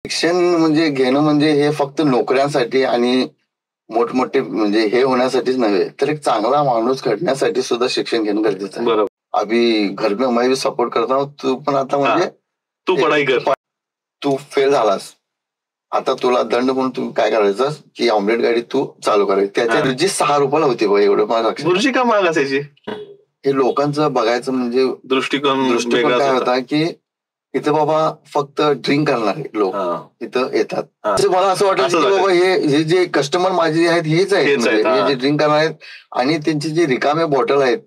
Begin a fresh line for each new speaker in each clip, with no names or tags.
शिक्षण म्हणजे घेणं म्हणजे हे फक्त नोकऱ्यांसाठी आणि मोठमोठे म्हणजे हे होण्यासाठीच नव्हे, तर एक चांगला माणूस घडण्यासाठी सुद्धा शिक्षण घेणं गरजेचं आहे.
बरोबर.
अभी घर में मैं भी सपोर्ट करता हूँ. तू पण आता म्हणजे
तू पढाई कर.
तू फेल झालास, आता तुला दंड म्हणून तू काय करायचं की ऑमलेट गाडी तू चालू करायची. त्याच्या जी 6 रुपयाला होती बघ, एवढं मला लक्षात.
बुर्जी का महाग असायची?
हे लोकांचं बघायचं म्हणजे
दृष्टिकोन
काय होता की इथे बाबा फक्त ड्रिंक करणारे लोक इथं येतात. मला असं वाटतं की बाबा हे जे कस्टमर माझे आहेत हेच आहेत, म्हणजे हे जे ड्रिंक करणार आहेत आणि त्यांची जे रिकामे बॉटल आहेत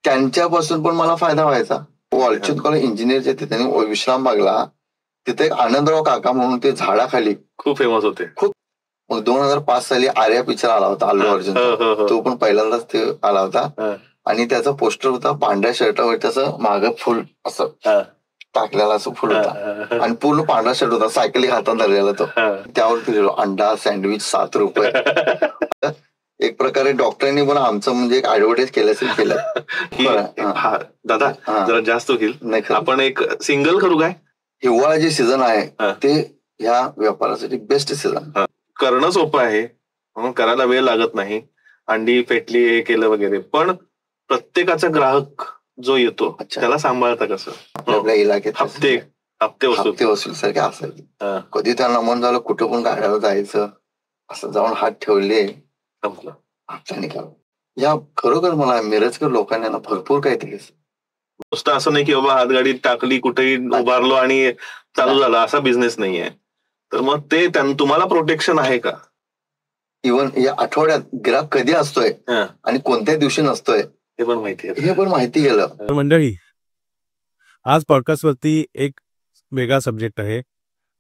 त्यांच्यापासून पण मला फायदा व्हायचा. वॉलचंद कॉलेज इंजिनियरच्या तिथे विश्रामबागला तिथे एक आनंदराव काका म्हणून ते झाडाखाली
खूप फेमस होते.
खूप. मग 2005 साली आर्या पिक्चर आला होता अल्लू अर्जुन, तो पण पहिल्यांदाच ते आला होता आणि त्याचा पोस्टर होता पांढऱ्या शर्टावर त्याचं मागं फुल असं टाकलेला असं फुल होता आणि पूर्ण पांढरा शर्ट होता, सायकली हातात धरलेला तो. त्यावर लिहिलो अंडा सँडविच 7 रुपये. एक प्रकारे डॉक्टरांनी पण आमचं म्हणजे एक ऍडव्हर्टाईज केलं.
दादा जरा जास्त होईल, आपण एक सिंगल करू काय?
हिवाळा जे सीझन आहे ते ह्या व्यापारासाठी बेस्ट सीझन.
करणं सोपं आहे म्हणून करायला वेळ लागत नाही. अंडी फेटली हे केलं वगैरे, पण प्रत्येकाचा ग्राहक जो येतो त्याला सांभाळता कसं?
आपल्या इलाक्यात
हप्ते
वसूल सारखे असेल. कधी त्यांना मन झालं कुठं पण गाड्यावर जायचं, असं जाऊन हात ठेवले हप्ता निघाला. या खरोखर मला मिरजकर लोकांना भरपूर काही दिलं.
नुसतं असं नाही की बाबा हातगाडी टाकली कुठेही उभारलो आणि चालू झाला, असा बिझनेस नाहीये. तर मग ते तुम्हाला प्रोटेक्शन आहे का?
इव्हन या आठवड्यात ग्राहक कधी असतोय आणि कोणत्या दिवशी नसतोय हे पण माहिती गेलं.
मंडळी, आज पॉडकास्ट वरती एक वेगळा सब्जेक्ट आहे,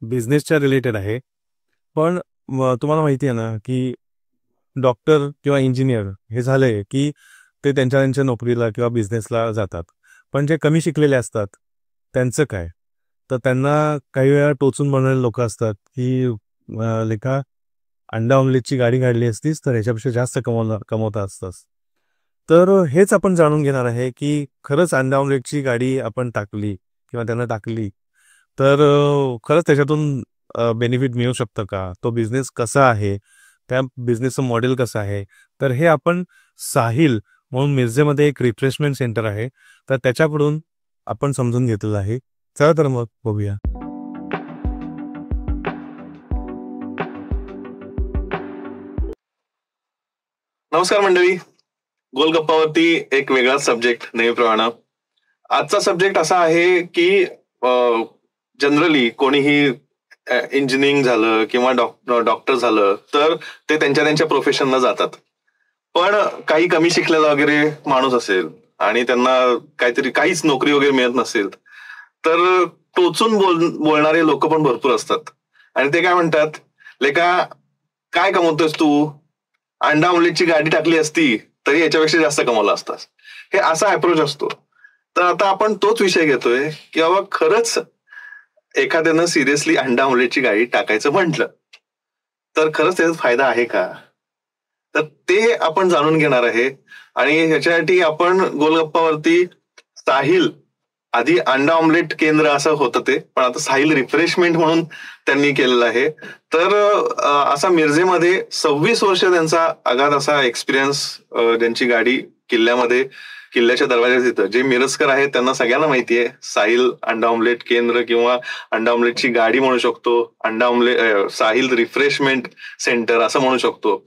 बिझनेसच्या रिलेटेड आहे. पण तुम्हाला माहिती आहे ना की डॉक्टर किंवा इंजिनियर हे झाले की ते त्यांच्या नोकरीला किंवा बिझनेसला जातात. पण जे कमी शिकलेले असतात त्यांचं काय? तर त्यांना काही वेळा टोचून बनवलेले लोक असतात की लेखा अंडा ऑमलेटची गाडी काढली असतीस तर ह्याच्यापेक्षा जास्त कमवता असतास. तर हेच आपण जाणून घेणार आहे की खरंच अंडा ऑमलेटची गाडी आपण टाकली किंवा त्यांना टाकली तर खरंच त्याच्यातून बेनिफिट मिळू शकतं का? तो बिझनेस कसा आहे, त्या बिझनेसचं मॉडेल कसं आहे? तर हे आपण साहिल म्हणून मिरजेमध्ये एक रिफ्रेशमेंट सेंटर आहे तर त्याच्याकडून आपण समजून घेतलेलं आहे. चला तर मग बघूया.
नमस्कार मंडळी, गोलगप्पावरती एक वेगळा सब्जेक्ट नेहमीप्रमाणे. आजचा सब्जेक्ट असा आहे की जनरली कोणीही इंजिनिअरिंग झालं किंवा डॉक्टर झालं तर ते त्यांच्या प्रोफेशनला जातात. पण काही कमी शिकलेला वगैरे माणूस असेल आणि त्यांना काहीच नोकरी वगैरे मिळत नसेल तर टोचून बोलणारे लोक पण भरपूर असतात आणि ते काय म्हणतात, लेका काय कमवतोस तू? अंडा ऑमलेटची गाडी टाकली असती तरी याच्यापेक्षा जास्त कमवला असतास. हे असा अप्रोच असतो. तर आता आपण तोच विषय घेतोय की बाबा खरंच एखाद्यानं सिरियसली अंडा ऑमलेटची गाडी टाकायचं म्हटलं तर खरंच त्याचा फायदा आहे का? तर ते आपण जाणून घेणार आहे आणि ह्याच्यासाठी आपण गोलगप्पावरती साहिल, आधी अंडा ऑमलेट केंद्र असं होतं ते, पण आता साहिल रिफ्रेशमेंट म्हणून त्यांनी केलेलं आहे. तर असा मिरजेमध्ये 26 वर्ष त्यांचा अगाध असा एक्सपिरियन्स, त्यांची गाडी किल्ल्याच्या दरवाज्यात येतं. जे मिरजकर आहेत त्यांना सगळ्यांना माहिती आहे साहिल अंडा ऑमलेट केंद्र किंवा अंडा ऑमलेटची गाडी म्हणू शकतो, साहिल रिफ्रेशमेंट सेंटर असं म्हणू शकतो.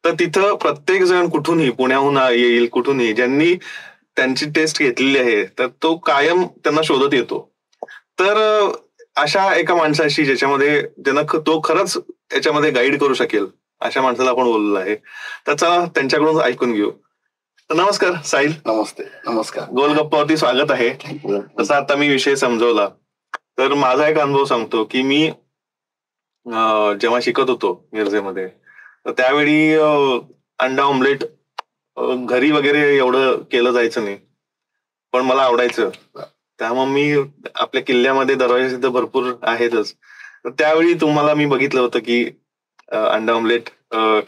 तर तिथं प्रत्येक जण कुठूनही, पुण्याहून येईल, कुठूनही, ज्यांनी त्यांची टेस्ट घेतलेली आहे तर तो कायम त्यांना शोधत येतो. तर अशा एका माणसाशी ज्याच्यामध्ये तो खरंच याच्यामध्ये गाईड करू शकेल अशा माणसाला आपण बोललेलं आहे. तर चला त्यांच्याकडून ऐकून घेऊ. नमस्कार साहिल.
नमस्कार.
गोलगप्पावरती स्वागत आहे. तसा आता मी विषय समजवला तर माझा एक अनुभव सांगतो की मी जेव्हा शिकत होतो मिरजेमध्ये तर त्यावेळी अंडा ऑमलेट घरी वगैरे एवढं केलं जायचं नाही, पण मला आवडायचं. त्यामुळे मी आपल्या किल्ल्यामध्ये दरवाजे तिथं भरपूर आहेतच. तर त्यावेळी तुम्हाला मी बघितलं होतं की अंडा ऑमलेट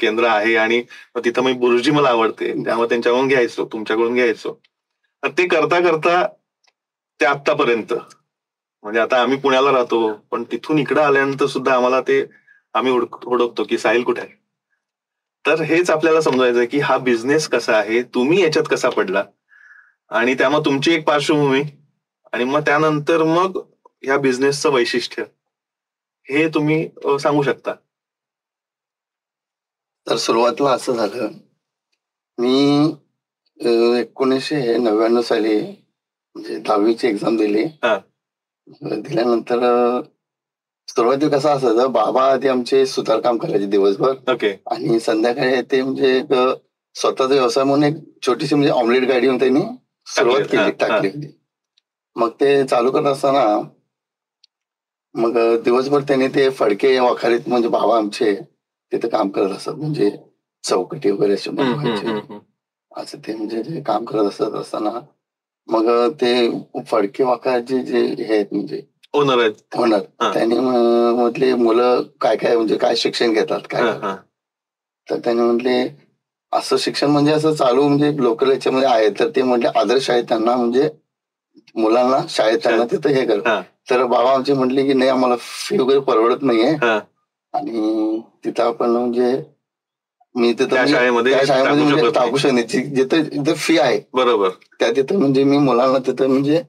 केंद्र आहे आणि तिथं मी बुर्जी मला आवडते त्यामुळे तुमच्याकडून घ्यायचो. तर ते करता करता ते आतापर्यंत म्हणजे आता आम्ही पुण्याला राहतो, पण तिथून इकडे आल्यानंतर सुद्धा आम्हाला ते आम्ही हुडकतो की साहिल कुठे आहे. तर हेच आपल्याला समजायचं की हा बिझनेस कसा आहे, तुम्ही याच्यात कसा पडला, आणि त्यामुळे तुमची एक पार्श्वभूमी, आणि मग त्यानंतर मग ह्या बिझनेसचं वैशिष्ट्य हे तुम्ही सांगू शकता.
तर सुरुवातीला असं झालं, मी 1999 साली म्हणजे 10वीची एक्झाम दिली. दिल्यानंतर सुरुवातीला कसं असायचं, बाबा आधी आमचे सुतारकाम करायचे दिवसभर,
ओके,
आणि संध्याकाळी ते म्हणजे एक स्वतःचा व्यवसाय म्हणून एक छोटीशी म्हणजे ऑमलेट गाडी त्यांनी सुरुवात केली, टाकली होती. मग ते चालू करत असताना मग दिवसभर त्यांनी ते फडके वाखारीत म्हणजे बाबा आमचे तिथे काम करत असत, म्हणजे चौकटी वगैरे असे बनवायचे, असं ते म्हणजे ते काम करत असत असताना मग ते फडके वाखारचे जे हे आहेत म्हणजे ओनर त्यांनी म्हटले मुलं काय काय म्हणजे काय शिक्षण घेतात काय, तर त्यांनी म्हटले असं शिक्षण म्हणजे असं चालू म्हणजे लोकल याच्यामध्ये आहे, तर ते म्हटले आदर्श आहे त्यांना म्हणजे मुलांना शाळेत त्यांना तिथं हे कर. तर बाबा आमचे म्हटले की नाही आम्हाला फी वगैरे परवडत नाहीये, आणि तिथं आपण म्हणजे मी तिथं त्या शाळेमध्ये म्हणजे टाकू शकते जिथं फी आहे, बरोबर, त्या तिथं म्हणजे मी मुलांना तिथं म्हणजे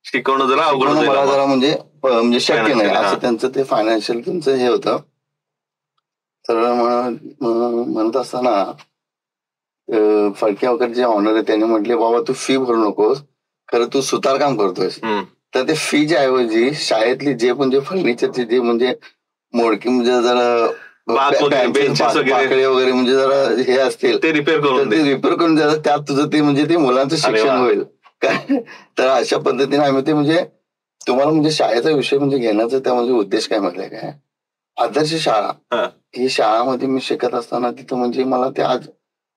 शिकवणं जरा
मला जरा म्हणजे शक्य नाही, असं त्यांचं ते फायनान्शियल त्यांचं हे होतं. तर म्हणत असताना फडके वगैरे जे ऑनर आहे त्यांनी म्हटले बाबा तू फी भरू नकोस, खरं तू सुतारकाम करतोयस, तर ते फीच्या ऐवजी शाळेतली जे म्हणजे फर्निचरचे जे म्हणजे मोडकी म्हणजे जरा बाकडे वगैरे म्हणजे जरा हे असतील ते रिपेअर करून जरा त्यात तुझं ते म्हणजे ते मुलांचं शिक्षण होईल काय. तर अशा पद्धतीने आम्ही ते म्हणजे तुम्हाला म्हणजे शाळेचा विषय म्हणजे घेण्याचा त्यामध्ये उद्देश काय म्हटलंय काय, आदर्श शाळा ही शाळामध्ये मी शिकत असताना तिथं म्हणजे मला ते आज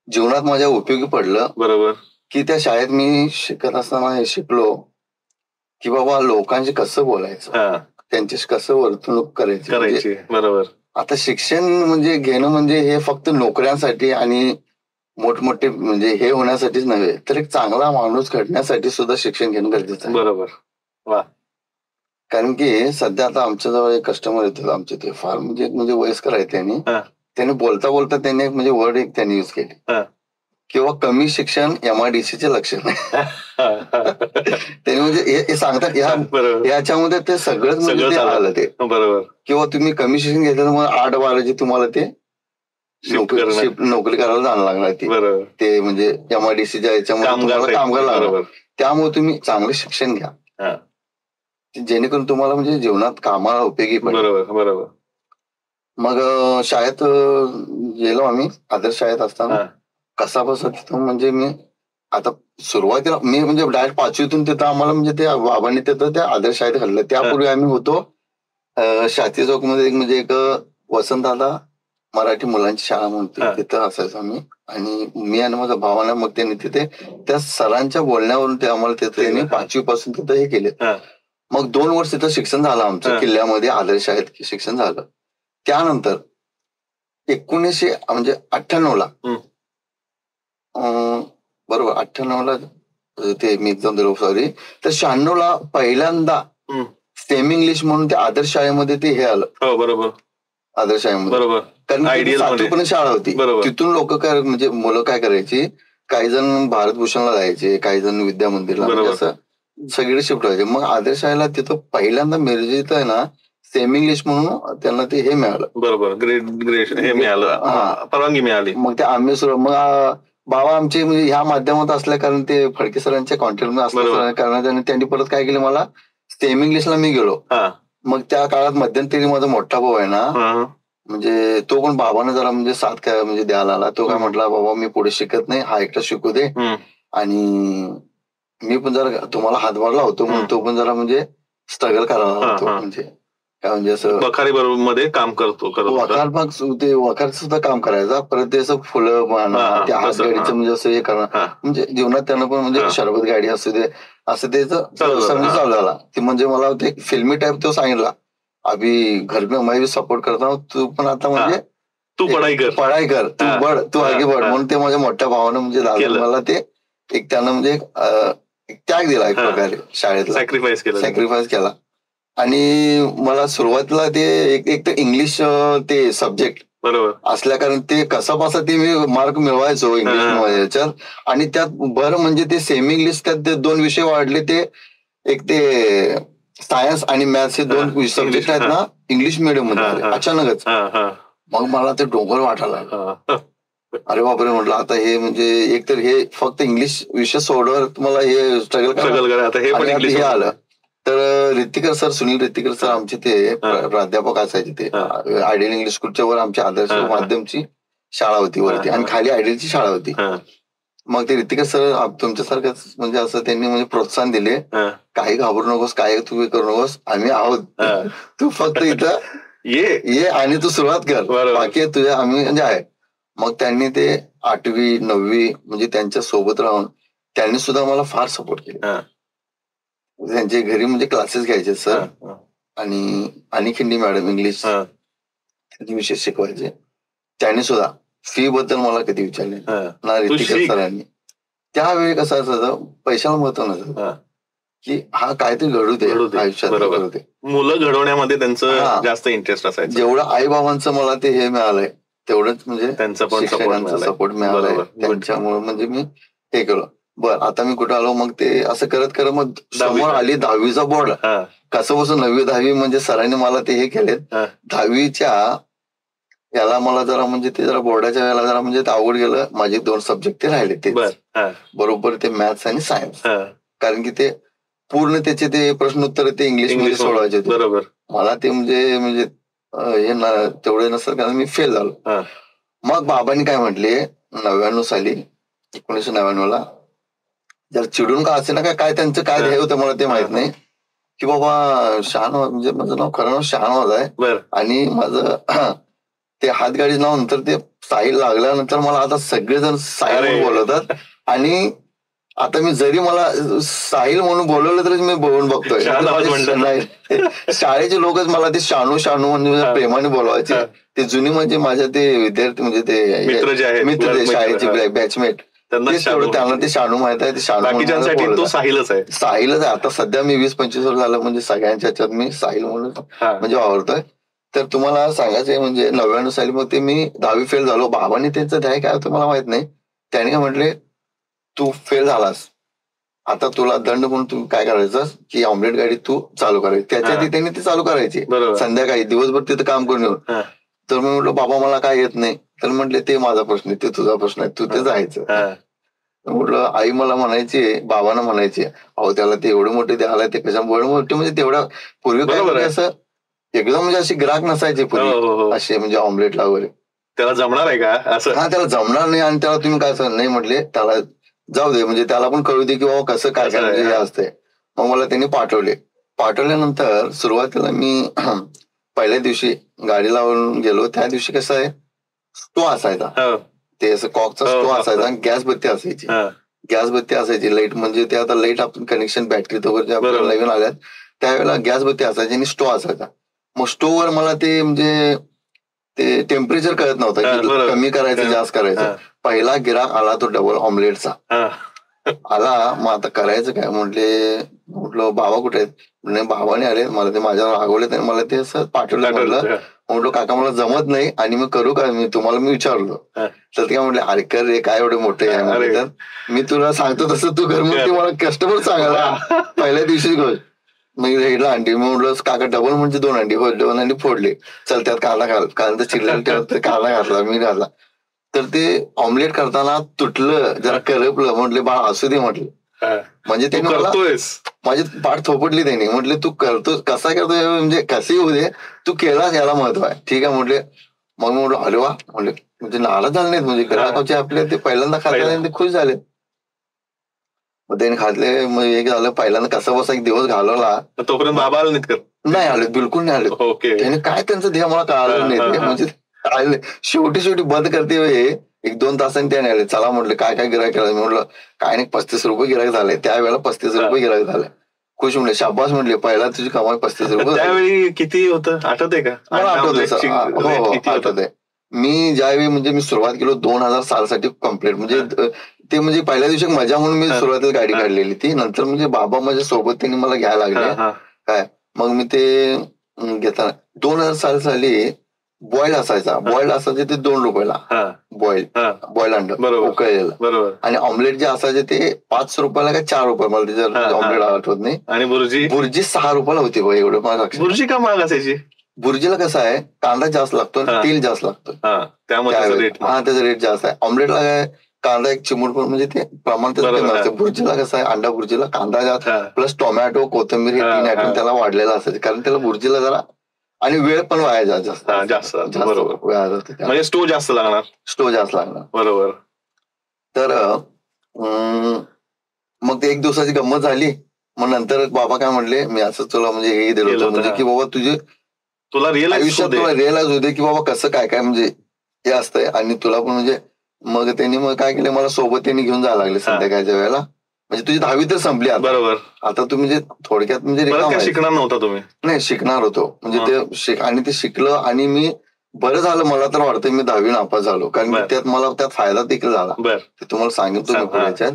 जीवनात माझ्या उपयोगी पडलं. बरोबर, की त्या शाळेत मी शिकत असताना हे शिकलो की बाबा लोकांशी कसं बोलायचं, त्यांच्याशी कसं वर्तणूक करायची. बरोबर, आता शिक्षण म्हणजे घेणं म्हणजे हे फक्त नोकऱ्यांसाठी आणि मोठमोठे म्हणजे हे होण्यासाठीच नव्हे, तर एक चांगला माणूस घडण्यासाठी सुद्धा शिक्षण घेणं गरजेचं आहे. बरोबर, वा. कारण की सध्या आता आमच्याजवळ एक कस्टमर येतात आमचे, ते फार म्हणजे वयस्कर आहे, त्यांनी बोलता बोलता त्यांनी एक म्हणजे वर्ड एक त्यांनी युज केली किंवा कमी शिक्षण MIDCचे लक्षण. त्यांनी म्हणजे हे सांगतात याच्यामध्ये ते सगळंच म्हणजे आलं ते. बरोबर, किंवा तुम्ही कमी शिक्षण घेतलं मग 8-12 तुम्हाला ते नोकरी करायला जाणं लागणार ते म्हणजे MIDCच्या याच्यामध्ये कामगार लागणार. त्यामुळे तुम्ही चांगलं शिक्षण घ्या जेणेकरून तुम्हाला म्हणजे जीवनात कामाला उपयोगी पडेल. बरोबर. मग शाळेत गेलो आम्ही, आदर्श शाळेत असताना कसा बसा तिथून म्हणजे मी आता सुरुवातीला मी म्हणजे डायरेक्ट 5वीतून तिथं आम्हाला म्हणजे ते बाबांनी तिथं त्या आदर्श शाळेत घातलं. त्यापूर्वी आम्ही होतो शाती चौक मध्ये म्हणजे एक वसंतदादा मराठी मुलांची शाळा म्हणते, तिथं असायचो आम्ही. आणि मी आणि माझ्या भावाला मग त्यांनी तिथे त्या सरांच्या बोलण्यावरून ते आम्हाला तिथे 5वी पासून तिथं हे केले. मग 2 वर्ष तिथं शिक्षण झालं आमचं किल्ल्यामध्ये आदर्श शाळेत शिक्षण झालं. त्यानंतर 1998ला बरोबर 98ला ते मी एक्झाम दिलो सॉरी, तर 96ला पहिल्यांदा सेमी इंग्लिश म्हणून ते आदर्श शाळेमध्ये ते हे आलं. बरोबर, आदर्श शाळेमध्ये. बरोबर, कारण 7वीपर्यंत शाळा होती. तिथून लोक काय म्हणजे मुलं काय करायची, काही जण भारतभूषणला जायचे, काही जण विद्या मंदिरला, असं सगळे शिफ्ट व्हायचे. मग आदर्श शाळेला तिथं पहिल्यांदा मिरजेत आहे ना सेमी इंग्लिश म्हणून त्यांना ते हे मिळालं. बरोबर, ग्रेड हे मिळालं, परवानगी मिळाली. मग ते आम्ही मग बाबा आमचे म्हणजे ह्या माध्यमात असल्या कारण ते फडके सरांच्या कॉन्टॅक्ट असल्या कारण त्यांनी परत काय केलं, मला सेमी इंग्लिशला मी गेलो. मग त्या काळात मध्यंतरी माझा मोठा भाऊ आहे ना, म्हणजे तो पण बाबाने जरा म्हणजे साथ काय म्हणजे द्यायला आला. तो काय म्हटला, बाबा मी पुढे शिकत नाही, हा एकटा शिकू दे आणि मी पण जरा तुम्हाला हातभार लावतो म्हणून तो पण जरा म्हणजे स्ट्रगल करायला लागतो. म्हणजे काय म्हणजे असं वखारी बरोबर मध्ये काम करतो, वखार मग ते वखार सुद्धा काम करायचा. परत ते असं फुलं म्हणा, त्या हातगाडीचं म्हणजे असं हे करणार, म्हणजे जीवनात त्यांना पण म्हणजे शरबत गाडी असू दे असं त्याचं चालू झाला. ते म्हणजे मला ते फिल्मी टाईप तो सांगितला, अभि घर में मैं भी सपोर्ट करता हूँ, तू पण आता म्हणजे तू पढाई कर, तू बढ, तू आगे बढ म्हणून ते माझ्या मोठ्या भावानं म्हणजे मला ते एक त्यानं म्हणजे एक त्याग दिला एक प्रकारे शाळेत, सॅक्रिफाईस केला. आणि मला सुरुवातीला ते एक तर इंग्लिश ते सब्जेक्ट
बरोबर
असल्या कारण ते कसा ते मी मार्क मिळवायचो इंग्लिश याच्यात. आणि त्यात बरं म्हणजे ते सेमी इंग्लिश त्यात ते 2 विषय वाढले. ते एक ते सायन्स आणि मॅथ्स हे 2 सब्जेक्ट आहेत ना इंग्लिश मिडियम मध्ये अचानकच. मग मला ते डोंगर वाटायला लागलं. अरे बापरे म्हटलं आता हे म्हणजे एक तर हे फक्त इंग्लिश विषय सोडवर तुम्हाला हे स्ट्रगल करा हे आलं. तर रित्तिकर सर, सुनील रित्तिकर सर आमचे ते प्राध्यापक असायचे. ते आयडियल इंग्लिश स्कूलच्या वर आमची आदर्श माध्यमची शाळा होती वरती आणि खाली आयडियलची शाळा होती. मग ते रित्तिकर सर तुमच्यासारखंच म्हणजे असं त्यांनी म्हणजे प्रोत्साहन दिले, काही घाबरू नकोस, काही तुम्ही करू नकोस, आम्ही आहोत, तू फक्त इथं ये आणि तू सुरुवात कर, बाकी तुझ्या आम्ही म्हणजे आहे. मग त्यांनी ते 8वी 9वी म्हणजे त्यांच्या सोबत राहून त्यांनी सुद्धा मला फार सपोर्ट केला. त्यांच्या घरी म्हणजे क्लासेस घ्यायचे सर आणि खिंडी मॅडम इंग्लिश त्यांनी विशेष शिकवायचे. त्यांनी सुद्धा फी बद्दल मला कधी विचारले ना रित्तिकर सरांनी. त्यावेळी कसं असायचं, पैशाला महत्व नसतं की हा काहीतरी घडू दे आयुष्यात, घडू दे.
मुलं घडवण्यामध्ये त्यांचं जास्त इंटरेस्ट असायचं.
जेवढं आई बाबांचं मला ते हे मिळालंय तेवढंच म्हणजे शिक्षकांचा सपोर्ट मिळालाय त्यांच्यामुळे म्हणजे मी हे केलं. बरं आता मी कुठं आलो, मग ते असं करत करत मग समोर आली 10वीचा बोर्ड. कसं बसून 9वी 10वी म्हणजे सरांनी मला ते हे केलेत. 10वीच्या याला मला जरा म्हणजे ते जरा बोर्डाच्या वेळेला जरा म्हणजे अवघड गेलं. माझे 2 सब्जेक्ट ते राहिले ते बरोबर, ते मॅथ्स आणि सायन्स. कारण की ते पूर्ण त्याचे ते प्रश्नोत्तर ते इंग्लिश मध्ये सोडवायचे होते. मला ते म्हणजे हे तेवढे नसेल कारण मी फेल झालो. मग बाबांनी काय म्हटले 99 साली 1999ला जर चिडून का असे ना काय त्यांचं काय ध्येय होतं मला ते माहित नाही, की बाबा शहानवाज म्हणजे माझं नाव खरं नाव शहानवाज आहे आणि माझं ते हातगाडी नाव नंतर ते साहिल लागल्यानंतर मला आता सगळेजण साहिल म्हणून बोलवतात. आणि आता मी जरी मला साहिल म्हणून बोलवलं तरी मी बोलून बघतोय. शाळेचे लोकच मला ते शानू म्हणजे प्रेमाने बोलवायचे. ते जुनी म्हणजे माझ्या ते विद्यार्थी म्हणजे ते मित्र शाळेचे बॅचमेट त्यांना ते शानू माहित आहे. ते शानू साहिलच आहे. आता सध्या मी 20-25 वर्ष झालं म्हणजे सगळ्यांच्या ह्याच्यात मी साहिल म्हणून म्हणजे वावरतोय. तर तुम्हाला सांगायचंय म्हणजे 99 साली मग ते मी 10वी फेल झालो. बाबांनी त्यांचं ध्याय काय होतं मला माहित नाही. त्याने काय म्हटले, तू फेल झालास आता तुला दंड म्हणून तू काय करायचं की ऑमलेट गाडी तू चालू करायची. त्याच्या आधी त्यांनी ते चालू करायची संध्याकाळी दिवसभर तिथं काम करून येऊन. तर मी म्हटलं बाबा मला काय येत नाही. तर म्हटले ते माझा प्रश्न आहे, ते तुझा प्रश्न आहे, तू ते जायचं. म्हटलं आई मला म्हणायची, बाबांना म्हणायचे अहो त्याला ते एवढे मोठे द्यायला ते कशा एवढे मोठे म्हणजे तेवढ्या पूर्वी काय असं एकदम म्हणजे अशी ग्राहक नसायचे पूर्वी असे म्हणजे ऑमलेटला वगैरे.
त्याला जमणार आहे का असं?
त्याला जमणार नाही. आणि त्याला तुम्ही काय नाही म्हटले, त्याला जाऊ दे म्हणजे त्याला पण कळू दे की बाबा कसं काय म्हणजे हे असतंय. मग मला त्यांनी पाठवल्यानंतर सुरुवातीला मी पहिल्या दिवशी गाडी लावून गेलो. त्या दिवशी कसं आहे स्टो असायचा, ते असं कॉकचा स्टो असायचा आणि गॅस बत्ती असायची लाईट म्हणजे ते आता लाईट आपण कनेक्शन बॅटरी वगैरे आपल्याला नवीन आल्यात त्यावेळेला गॅस बत्ती असायची आणि स्टो असायचा. मग स्टोवर मला ते म्हणजे ते टेम्परेचर कळत नव्हतं की कमी करायचं जास्त करायचं. पहिला गिराक आला तो डबल ऑमलेटचा आला. मग आता करायचं काय म्हटलं बाबा कुठे आहेत. म्हणजे बाबाने आले मला ते माझ्यावर रागवले आणि मला ते असं पाठवलं. म्हटलं काका मला जमत नाही आणि मी करू काय मी विचारलो. तर ते काय म्हटलं अरे कर रे काय एवढे मोठे आहे. तर मी तुला सांगतो तसं तू कर. मग ते मला कस्टमर सांगायला पहिल्या दिवशी गोष्ट मग हेडला अंडी म्हटलं काका डबल म्हणजे 2 अंडी 2 अंडी फोडले. चल त्यात कांदा चिरलेला कांदा घातला मी घातला. तर ते ऑमलेट करताना तुटलं जरा करपलं. म्हटले बा असू दे म्हटलं. म्हणजे त्यांनी मला माझी पाठ थोपटली त्यांनी. म्हटले तू करतोस कसा करतोय म्हणजे कसंही होऊ दे तू केलास याला महत्व आहे. ठीक आहे म्हटले. मग मी म्हटलं अरे वा म्हटले म्हणजे नाराज झाले नाहीत म्हणजे ग्राहकाचे आपले ते पहिल्यांदा खाल्ले ते खुश झाले. मग त्यांनी खाल्ले. मग एक झालं पहिल्यांदा कसा बसा एक दिवस घालवला.
तोपर्यंत बाबा
नाही आले बिलकुल नाही आले. त्याने काय त्यांचं ध्येय मला कळालं नाही. म्हणजे आले शेवटी बंद करते 1-2 तासांनी त्याने आले. चला म्हटलं काय गिरायक केलं. म्हटलं काय नाही 35 रुपये गिरायक झाले. त्यावेळेला 35 रुपये गिरायक झाले. खुश म्हणले शाबास म्हटले पहिला तुझी कमाई 35 रुपये.
त्यावेळी किती होतं आठवतंय का?
मला आठवतंय. हो आठवतंय. मी ज्यावेळी म्हणजे मी सुरुवात केलो 2000 सालसाठी कम्प्लीट म्हणजे ते म्हणजे पहिल्या दिवशी मजा म्हणून मी सुरुवातीला गाडी काढलेली ती. नंतर म्हणजे बाबा माझ्या सोबत त्यांनी मला घ्यायला लागले काय मग मी ते घेताना 2000 साली बॉइल्ड असायचा. बॉइल्ड असायचे ते 2 रुपयाला बॉइल्ड अंड उकळलेलं. आणि ऑमलेट जे असायचे ते 5 रुपयाला का 4 रुपये, मला त्याच्यावर ऑमलेट आठवत नाही.
आणि
बुर्जी 6 रुपयाला होती बघ, एवढं मला लक्षात.
बुर्जी का महाग असायची?
बुर्जीला कसं आहे, कांदा जास्त लागतो, तेल जास्त लागतं, त्याचा रेट जास्त आहे. ऑमलेटला काय कांदा एक चिमूट म्हणजे ते प्रमाण त्याचं. बुर्जीला कसं आहे, अंडा बुर्जीला कांदा जास्त प्लस टोमॅटो, कोथिंबीर हे 3 आयटम त्याला वाढलेला असायचे, कारण त्याला बुर्जीला जरा आणि वेळ पण वाया जास्त वेळा जातो,
म्हणजे स्टोव जास्त लागणार. बरोबर.
तर मग ते 1 दिवसाची गंमत झाली. मग नंतर बाबा काय म्हणले, मी असं तुला म्हणजे हे दिलं होतं, म्हणजे की बाबा तुला रिअलाइज होते की बाबा कसं काय काय म्हणजे हे असतंय. आणि तुला पण म्हणजे मग त्यांनी मग काय केलं, मला सोबत त्यांनी घेऊन जायला लागले संध्याकाळच्या वेळेला. म्हणजे तुझी 10वी तर संपली आता.
बरोबर.
आता तू म्हणजे थोडक्यात म्हणजे
शिकणार नव्हता तुम्ही?
नाही, शिकणार होतो. म्हणजे ते आणि ते शिकलं. आणि मी बरं झालं, मला तर वाटतं मी 10वी नापास झालो, कारण त्यात मला त्यात फायदा देखील झाला. ते तुम्हाला सांगितलं मी पुढे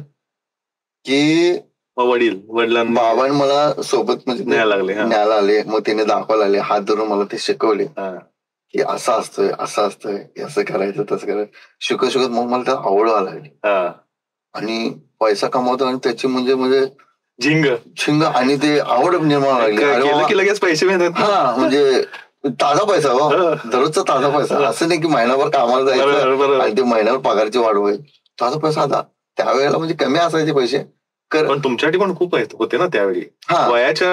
की बाबांनी मला सोबत म्हणजे न्यायला आले. मग त्याने दाखवायला आले, हात धरून मला ते शिकवले की असं असतंय, असं करायचं, तसं करायचं. शिकत मग मला त्यात आवड व्हायला लागली. आणि पैसा कमावतो आणि त्याची म्हणजे झिंग आणि ते आवड निर्माण लागली.
लगेच पैसे मिळतात.
हा, म्हणजे ताजा पैसा हो, दररोजचा ताजा पैसा. असं नाही की महिनाभर कामाला जायचं आणि ते महिन्यावर पगारची वाढ होईल. ताजा पैसा आता त्यावेळेला म्हणजे कमी असायचे पैसे.
पण तुमच्यासाठी पण खूप होते ना त्यावेळी. वयाच्या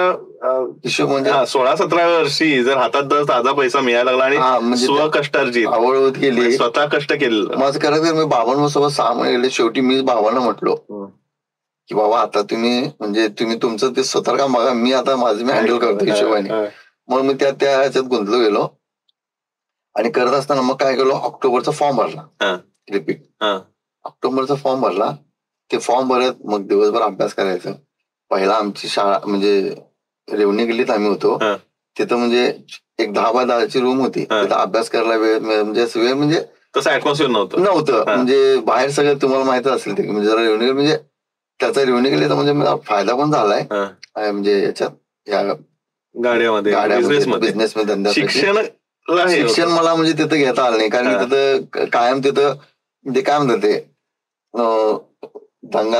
हिशोब म्हणजे
16-17 वर्षी जर हातात ताजा पैसा मिळायला लागला आणि स्वकष्टार्जित
आवड होत गेली,
स्वतः कष्ट केलं.
माझं करायचं. मी बाबांसोबत 6 महिने गेले. शेवटी मी बाबांना म्हटलो की बाबा आता तुम्ही तुमचं ते स्वतः काम बघा, मी आता माझं मी हँडल करतो हिशोबाने. मग मी त्या ह्याच्यात गुंतलो गेलो. आणि करत असताना मग काय केलं, ऑक्टोबरचा फॉर्म भरला. रिपीट ऑक्टोबरचा फॉर्म भरला. ते फॉर्म भरत मग दिवसभर अभ्यास करायचं. पहिला आमची शाळा म्हणजे रेवणी गल्लीत आम्ही होतो. तिथं म्हणजे एक 10 बाय 10ची रूम होती. तिथं अभ्यास करायला वेळ म्हणजे
तसं ऍटमॉस्फिअर
नव्हतं. म्हणजे बाहेर सगळं तुम्हाला माहित असेल ते, म्हणजे जरा रेवणी म्हणजे त्याचा रेवणी गल्लीचा म्हणजे मला फायदा पण झालाय. म्हणजे याच्यात या गाड्यामध्ये बिझनेसमध्ये धंद्यासाठी शिक्षण मला म्हणजे तिथं घेता आलं नाही, कारण की तिथं कायम तिथं म्हणजे काय म्हणतात ते दंगा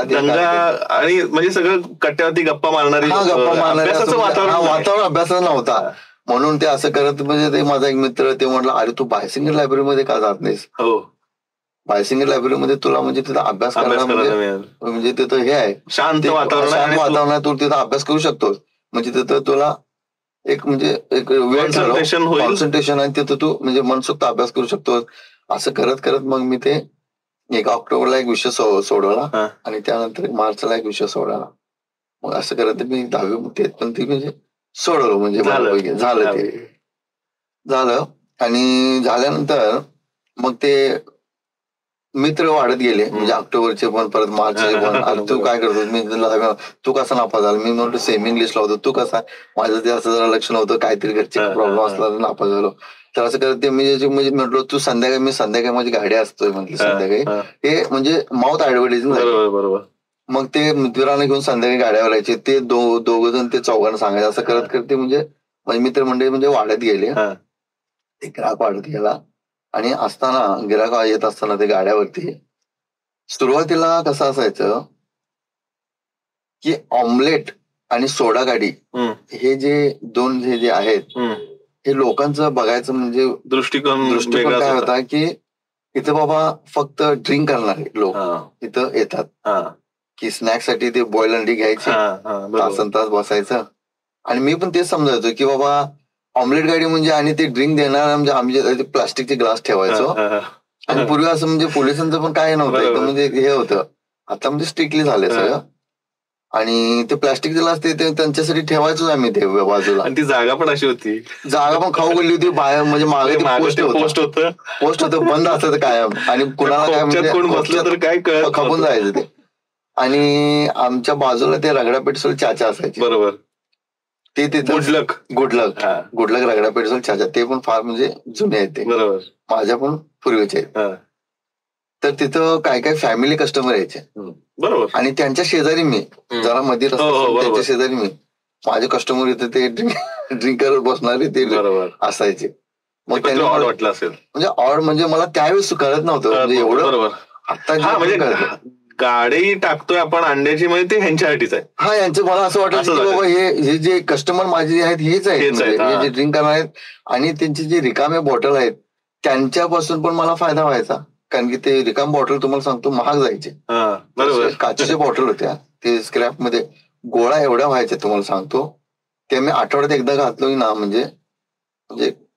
आणि म्हणजे सगळं कट्ट्यावरती गप्पा मारणारी
वातावरण अभ्यासाचा नव्हता. म्हणून ते असं करत म्हणजे ते माझा एक मित्र ते म्हटलं, अरे तू बायसिंगर लायब्ररीमध्ये का जात नाहीस? बायसिंगर लायब्ररीमध्ये तुला म्हणजे तिथं अभ्यास करायला म्हणजे तिथं हे आहे,
शांत वातावरण
आहे, तू तिथं अभ्यास करू शकतोस. म्हणजे तिथं तुला एक म्हणजे एक वेळ कॉन्सन्ट्रेशन आहे, तिथं तू म्हणजे मनसोक्त अभ्यास करू शकतोस. असं करत करत मग मी ते 1 ऑक्टोबरला एक विषय सोडवला आणि त्यानंतर मार्चला एक विषय सोडवला. मग असं करत मी 10वी पण ती म्हणजे सोडवलं. म्हणजे झालं. आणि झाल्यानंतर मग ते मित्र वाढत गेले. म्हणजे ऑक्टोबरचे पण, परत मार्चचे पण. तू काय करतो? मी तू कसा नापास झाला? मी म्हणतो सेमी इंग्लिशला होतो. तू कसा? माझं ते असं जरा लक्ष नव्हतं, काहीतरी घरचे प्रॉब्लेम असला तर नापास झालो. तर असं करत ते म्हणजे म्हटलं तू संध्याकाळी माझी गाडी असतोय म्हटलं संध्याकाळी. हे म्हणजे माउथ ऍडव्हर्टायझिंग झाली. मग ते मित्रांना घेऊन संध्याकाळी गाड्यावर यायचे. ते दोघं जण ते चौघांना सांगायचे. असं करत करत ते म्हणजे माझे मित्रमंडळी म्हणजे वाढत गेले. ते ग्राहक वाढत गेला. आणि असताना गिराक येत असताना ते गाड्यावरती सुरुवातीला कसं असायचं की ऑमलेट आणि सोडा गाडी हे जे 2 जे आहेत हे लोकांचं बघायचं म्हणजे दृष्टिकोन काय होता की इथं बाबा फक्त ड्रिंक करणारे लोक इथं येतात की स्नॅक्स साठी ते बॉईल अंडी घ्यायची, तासन तास बसायचं. आणि मी पण तेच समजायचो की बाबा ऑमलेट गाडी म्हणजे आणि ते ड्रिंक देणार म्हणजे आम्ही प्लास्टिकचे ग्लास ठेवायचो. आणि पूर्वी असं म्हणजे पोलिसांचं पण काय नव्हतं, एकदम म्हणजे हे होतं. आता म्हणजे स्ट्रिक्टली झालंय सगळं. आणि ते प्लास्टिकचे ग्लास ते त्यांच्यासाठी ठेवायचोच आम्ही ते बाजूला.
ती जागा पण अशी होती,
जागा पण खाऊ गेली होती बाहेर. म्हणजे मागे पोस्ट होतं बंद असायचं कायम. आणि कुणाला काय म्हणजे खपून जायचं ते. आणि आमच्या बाजूला ते रगडा पेट्रोल चाचा असायचे.
बरोबर.
ते तिथं गुडलक रगडा पेट्रोल चाचा, ते पण फार म्हणजे जुने आहेत ते.
बरोबर.
माझ्या पण पूर्वीचे. तर तिथं काय काय फॅमिली कस्टमर यायचे.
बरोबर.
आणि त्यांच्या शेजारी मी जरा मध्ये त्यांच्या शेजारी मी. माझे कस्टमर येते ते ड्रिंक करत बसणारे ते असायचे. मग त्यांनी
वाटलं असेल
म्हणजे ऑड म्हणजे मला त्यावेळेस कळत नव्हतं म्हणजे एवढं. आता
म्हणजे गाडी टाकतोय आपण अंड्याची म्हणजे ते ह्यांच्यासाठीच आहे.
हा, यांचं मला असं वाटलं की बाबा हे जे कस्टमर माझे जे आहेत हेच आहेत, जे ड्रिंक करणार आहेत आणि त्यांचे जे रिकामे बॉटल आहेत त्यांच्यापासून पण मला फायदा व्हायचा. कारण की ते रिकाम बॉटल तुम्हाला सांगतो महाग जायचे. काचेच्या बॉटल होत्या, ते स्क्रॅप मध्ये गोळा एवढ्या व्हायच्या तुम्हाला सांगतो. ते मी आठवड्यात एकदा घातलो ना म्हणजे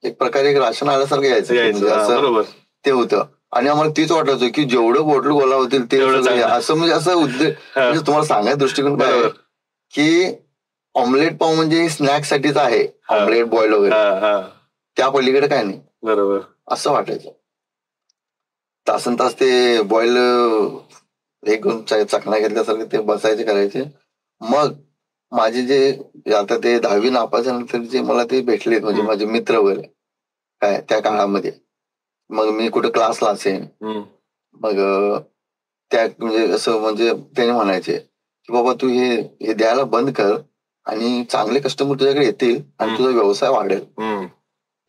एक प्रकारे एक राशन आल्यासारखं यायचं ते होतं. आणि आम्हाला तीच वाटायचं की जेवढं बॉटल गोळा होतील ते असं म्हणजे असं उद्देश. म्हणजे तुम्हाला सांगायचं दृष्टिकोन काय की ऑमलेट पाव म्हणजे स्नॅक्स साठीच आहे, ऑमलेट बॉईल वगैरे, त्या पलीकडे काय नाही.
बरोबर
असं वाटायचं. तासन तास ते बॉईल एक चकना घेतल्यासारखे ते बसायचे करायचे. मग माझे जे आता ते 10वी नापासनंतर जे मला ते भेटले म्हणजे माझे मित्र वगैरे काय त्या काळामध्ये, मग मी कुठे क्लासला असेन मग त्या म्हणजे असं म्हणजे त्याने म्हणायचे की बाबा तू हे द्यायला बंद कर आणि चांगले कस्टमर तुझ्याकडे येतील आणि तुझा व्यवसाय वाढेल.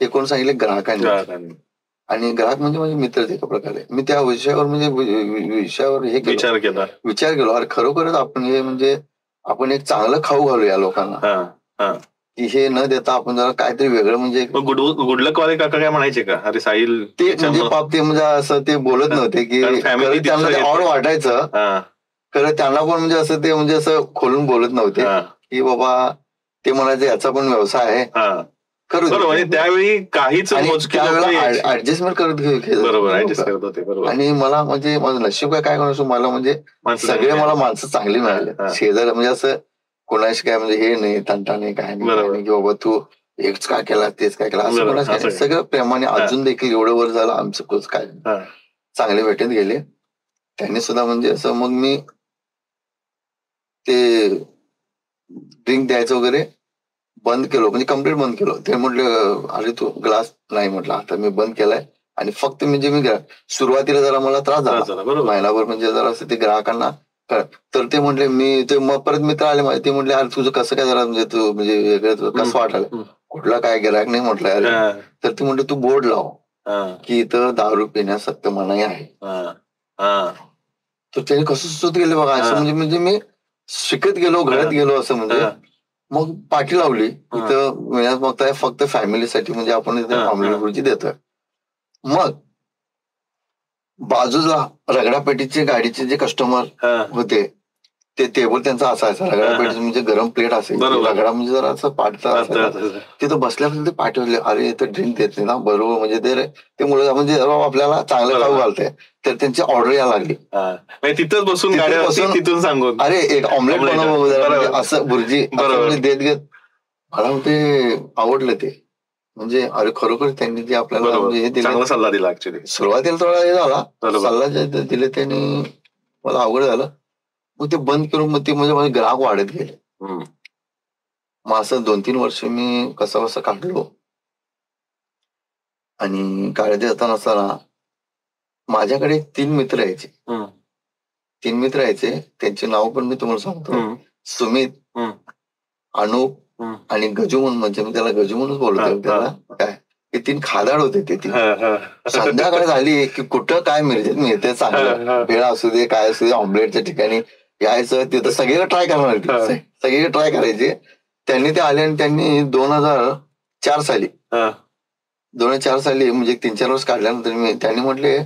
हे कोण सांगितले? ग्राहकांनी. आणि ग्राहक म्हणजे माझे मित्रच एका प्रकारे. मी त्या विषयावर म्हणजे विषयावर हे विचार केलो अरे खरोखरच आपण हे म्हणजे आपण एक चांगलं खाऊ घालू या लोकांना की हे न देता आपण जरा काहीतरी वेगळं म्हणजे.
गुडलक वाले काका काय म्हणायचे का अरे साहिल
ते म्हणजे पाप ते म्हणजे असं ते बोलत नव्हते की त्यांना ते ऑड वाटायचं खरं त्यांना पण म्हणजे असं ते म्हणजे असं खोलून बोलत नव्हते की बाबा ते म्हणायचे याचा पण व्यवसाय आहे करू.
त्यावेळी काहीच
ऍडजस्टमेंट करत होते. आणि मला म्हणजे माझं नशीब काय करू मला म्हणजे सगळे मला माणसं चांगली मिळाले शेजारी. म्हणजे असं कोणाशी काय म्हणजे हे नाही तंटा नाही काय नाही की बाबा तू एकच काय केला तेच काय केला असं कोणाच काय. सगळं प्रेमाने अजून देखील एवढं वर झालं आमचं कोच काय चांगले भेटत गेले त्यांनी सुद्धा. म्हणजे असं मग मी ते ड्रिंक द्यायचं वगैरे बंद केलो म्हणजे कम्प्लीट बंद केलो. ते म्हटलं अरे तू ग्लास नाही म्हटलं आता मी बंद केलाय आणि फक्त म्हणजे मी सुरुवातीला जरा मला त्रास झाला महिनाभर म्हणजे जरा असं ते ग्राहकांना तर ते म्हटले मी ते मग परत मित्र आले माझे ते म्हटले अरे तुझं कसं काय जरा म्हणजे तू म्हणजे वेगळं कसं वाटायला कुठला काय गिरायक नाही म्हटलं अरे. तर ते म्हटलं तू बोर्ड लाव की इथं दारू पिण्यास सक्त मनाई आहे. तर त्याने कसं सुचत गेले बघा असं म्हणजे मी शिकत गेलो घडत गेलो असं म्हणजे. मग पाठी लावली इथं मग फक्त फॅमिलीसाठी म्हणजे आपण इथे ऑमलेट भुर्जी देतोय. मग बाजूला रगडापेटीचे गाडीचे जे कस्टमर होते ते टेबल त्यांचा असायचा रगडापेटीचं म्हणजे गरम प्लेट असायची. रगडा म्हणजे जरा असं पाठचा असायचा. तिथं बसल्यापासून ते पाठवले अरे इथं ड्रिंक देत नाही ना बरोबर म्हणजे ते मुळे म्हणजे आपल्याला चांगलं खाऊ घालतंय तर त्यांची ऑर्डर यायला लागली.
तिथंच बसून तिथून सांगून
अरे एक ऑमलेट बनव असं भुर्जी देत घेत मला ते आवडलं. ते म्हणजे अरे खरोखर त्यांनी जे आपल्याला म्हणजे हे दिलं
सल्ला दिला ऍक्च्युली.
सुरुवातीला थोडा हे झाला सल्ला जे दिले त्यांनी मला अवघड झालं. मग ते बंद करून मग ते म्हणजे माझे ग्राहक वाढत गेले. मग असं 2-3 वर्ष मी कसं काढलो. आणि काढत असताना असताना माझ्याकडे 3 मित्र यायचे. 3 मित्र यायचे त्यांचे नाव पण मी तुम्हाला सांगतो. सुमित, अनुप आणि गजू म्हणून म्हणजे मी त्याला गजू म्हणून बोलतो त्याला काय ते 3 खादाड होते. ते 3 संध्याकाळ झाली की कुठं काय मिळते चांगलं भेळ असू दे काय असू दे ऑमलेटच्या ठिकाणी यायचं तिथं सगळीकडे ट्राय करणार सगळीकडे ट्राय करायचे. त्यांनी ते आले आणि त्यांनी 2004 साली म्हणजे 3-4 वर्ष काढल्यानंतर त्यांनी म्हटले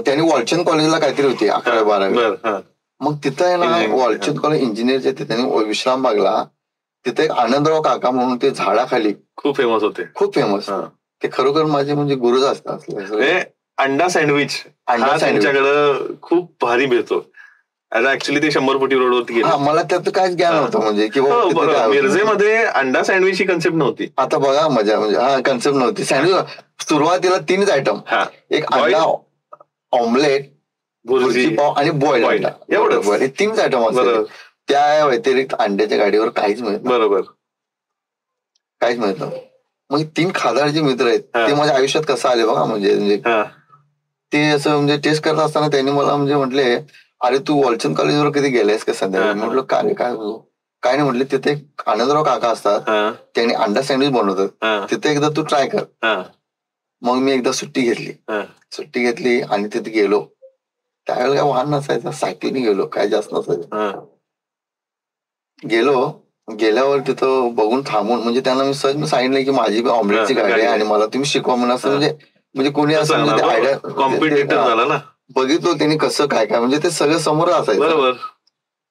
त्यांनी वॉलचंद कॉलेजला काहीतरी होती 11वी-12वी. मग तिथं आहे ना वॉलचंद कॉलेज इंजिनियरच्या त्यांनी विश्रामबागला तिथे एक आनंदराव काका म्हणून ते झाडाखाली
खूप फेमस होते.
खूप फेमस ते खरोखर माझे म्हणजे गुरुच असतात.
अंडा सँडविच त्यांच्याकडं खूप भारी मिळतो. ऍक्च्युली ते 100 फुटी रोडवरती गेले.
मला त्यात काहीच ज्ञान नव्हतं म्हणजे किंवा
मिरजेमध्ये अंडा सँडविच ही कन्सेप्ट नव्हती.
आता बघा मजा म्हणजे कन्सेप्ट नव्हती. सँडविच सुरुवातीला 3च आयटम एक अंडा ऑमलेट भुर्जी पाव आणि बॉईल अंडा एवढं 3च आयटम असतात. त्या व्यतिरिक्त अंड्याच्या गाडीवर काहीच मिळत
बरोबर
काहीच मिळत नव्हतं. मग 3 खादाड जे मित्र आहेत ते माझ्या आयुष्यात कसं आले बघा म्हणजे ते असं म्हणजे टेस्ट करत असताना त्यांनी मला म्हणजे म्हटले अरे तू वॉलचंद कॉलेजवर कधी गेलायस का सध्या. म्हटलं का रे काय काय नाही म्हटले, तिथे एक आनंदराव काका असतात, त्यांनी अंडा सँडविच बनवतात, तिथे एकदा तू ट्राय कर. मग मी एकदा सुट्टी घेतली आणि तिथे गेलो. त्यावेळेला काय वाहन नसायचं, सायकलीने गेलो, काय जास्त नसायचं. गेल्यावर तिथं बघून थांबून, म्हणजे त्यांना मी सहज सांगितलं की माझी ऑमलेटची गाडी आहे आणि मला तुम्ही शिकवा म्हणून, असं म्हणजे कोणी असं म्हणजे आयडिया बघितलं त्यांनी कसं काय काय, म्हणजे ते सगळं समोर असायचं.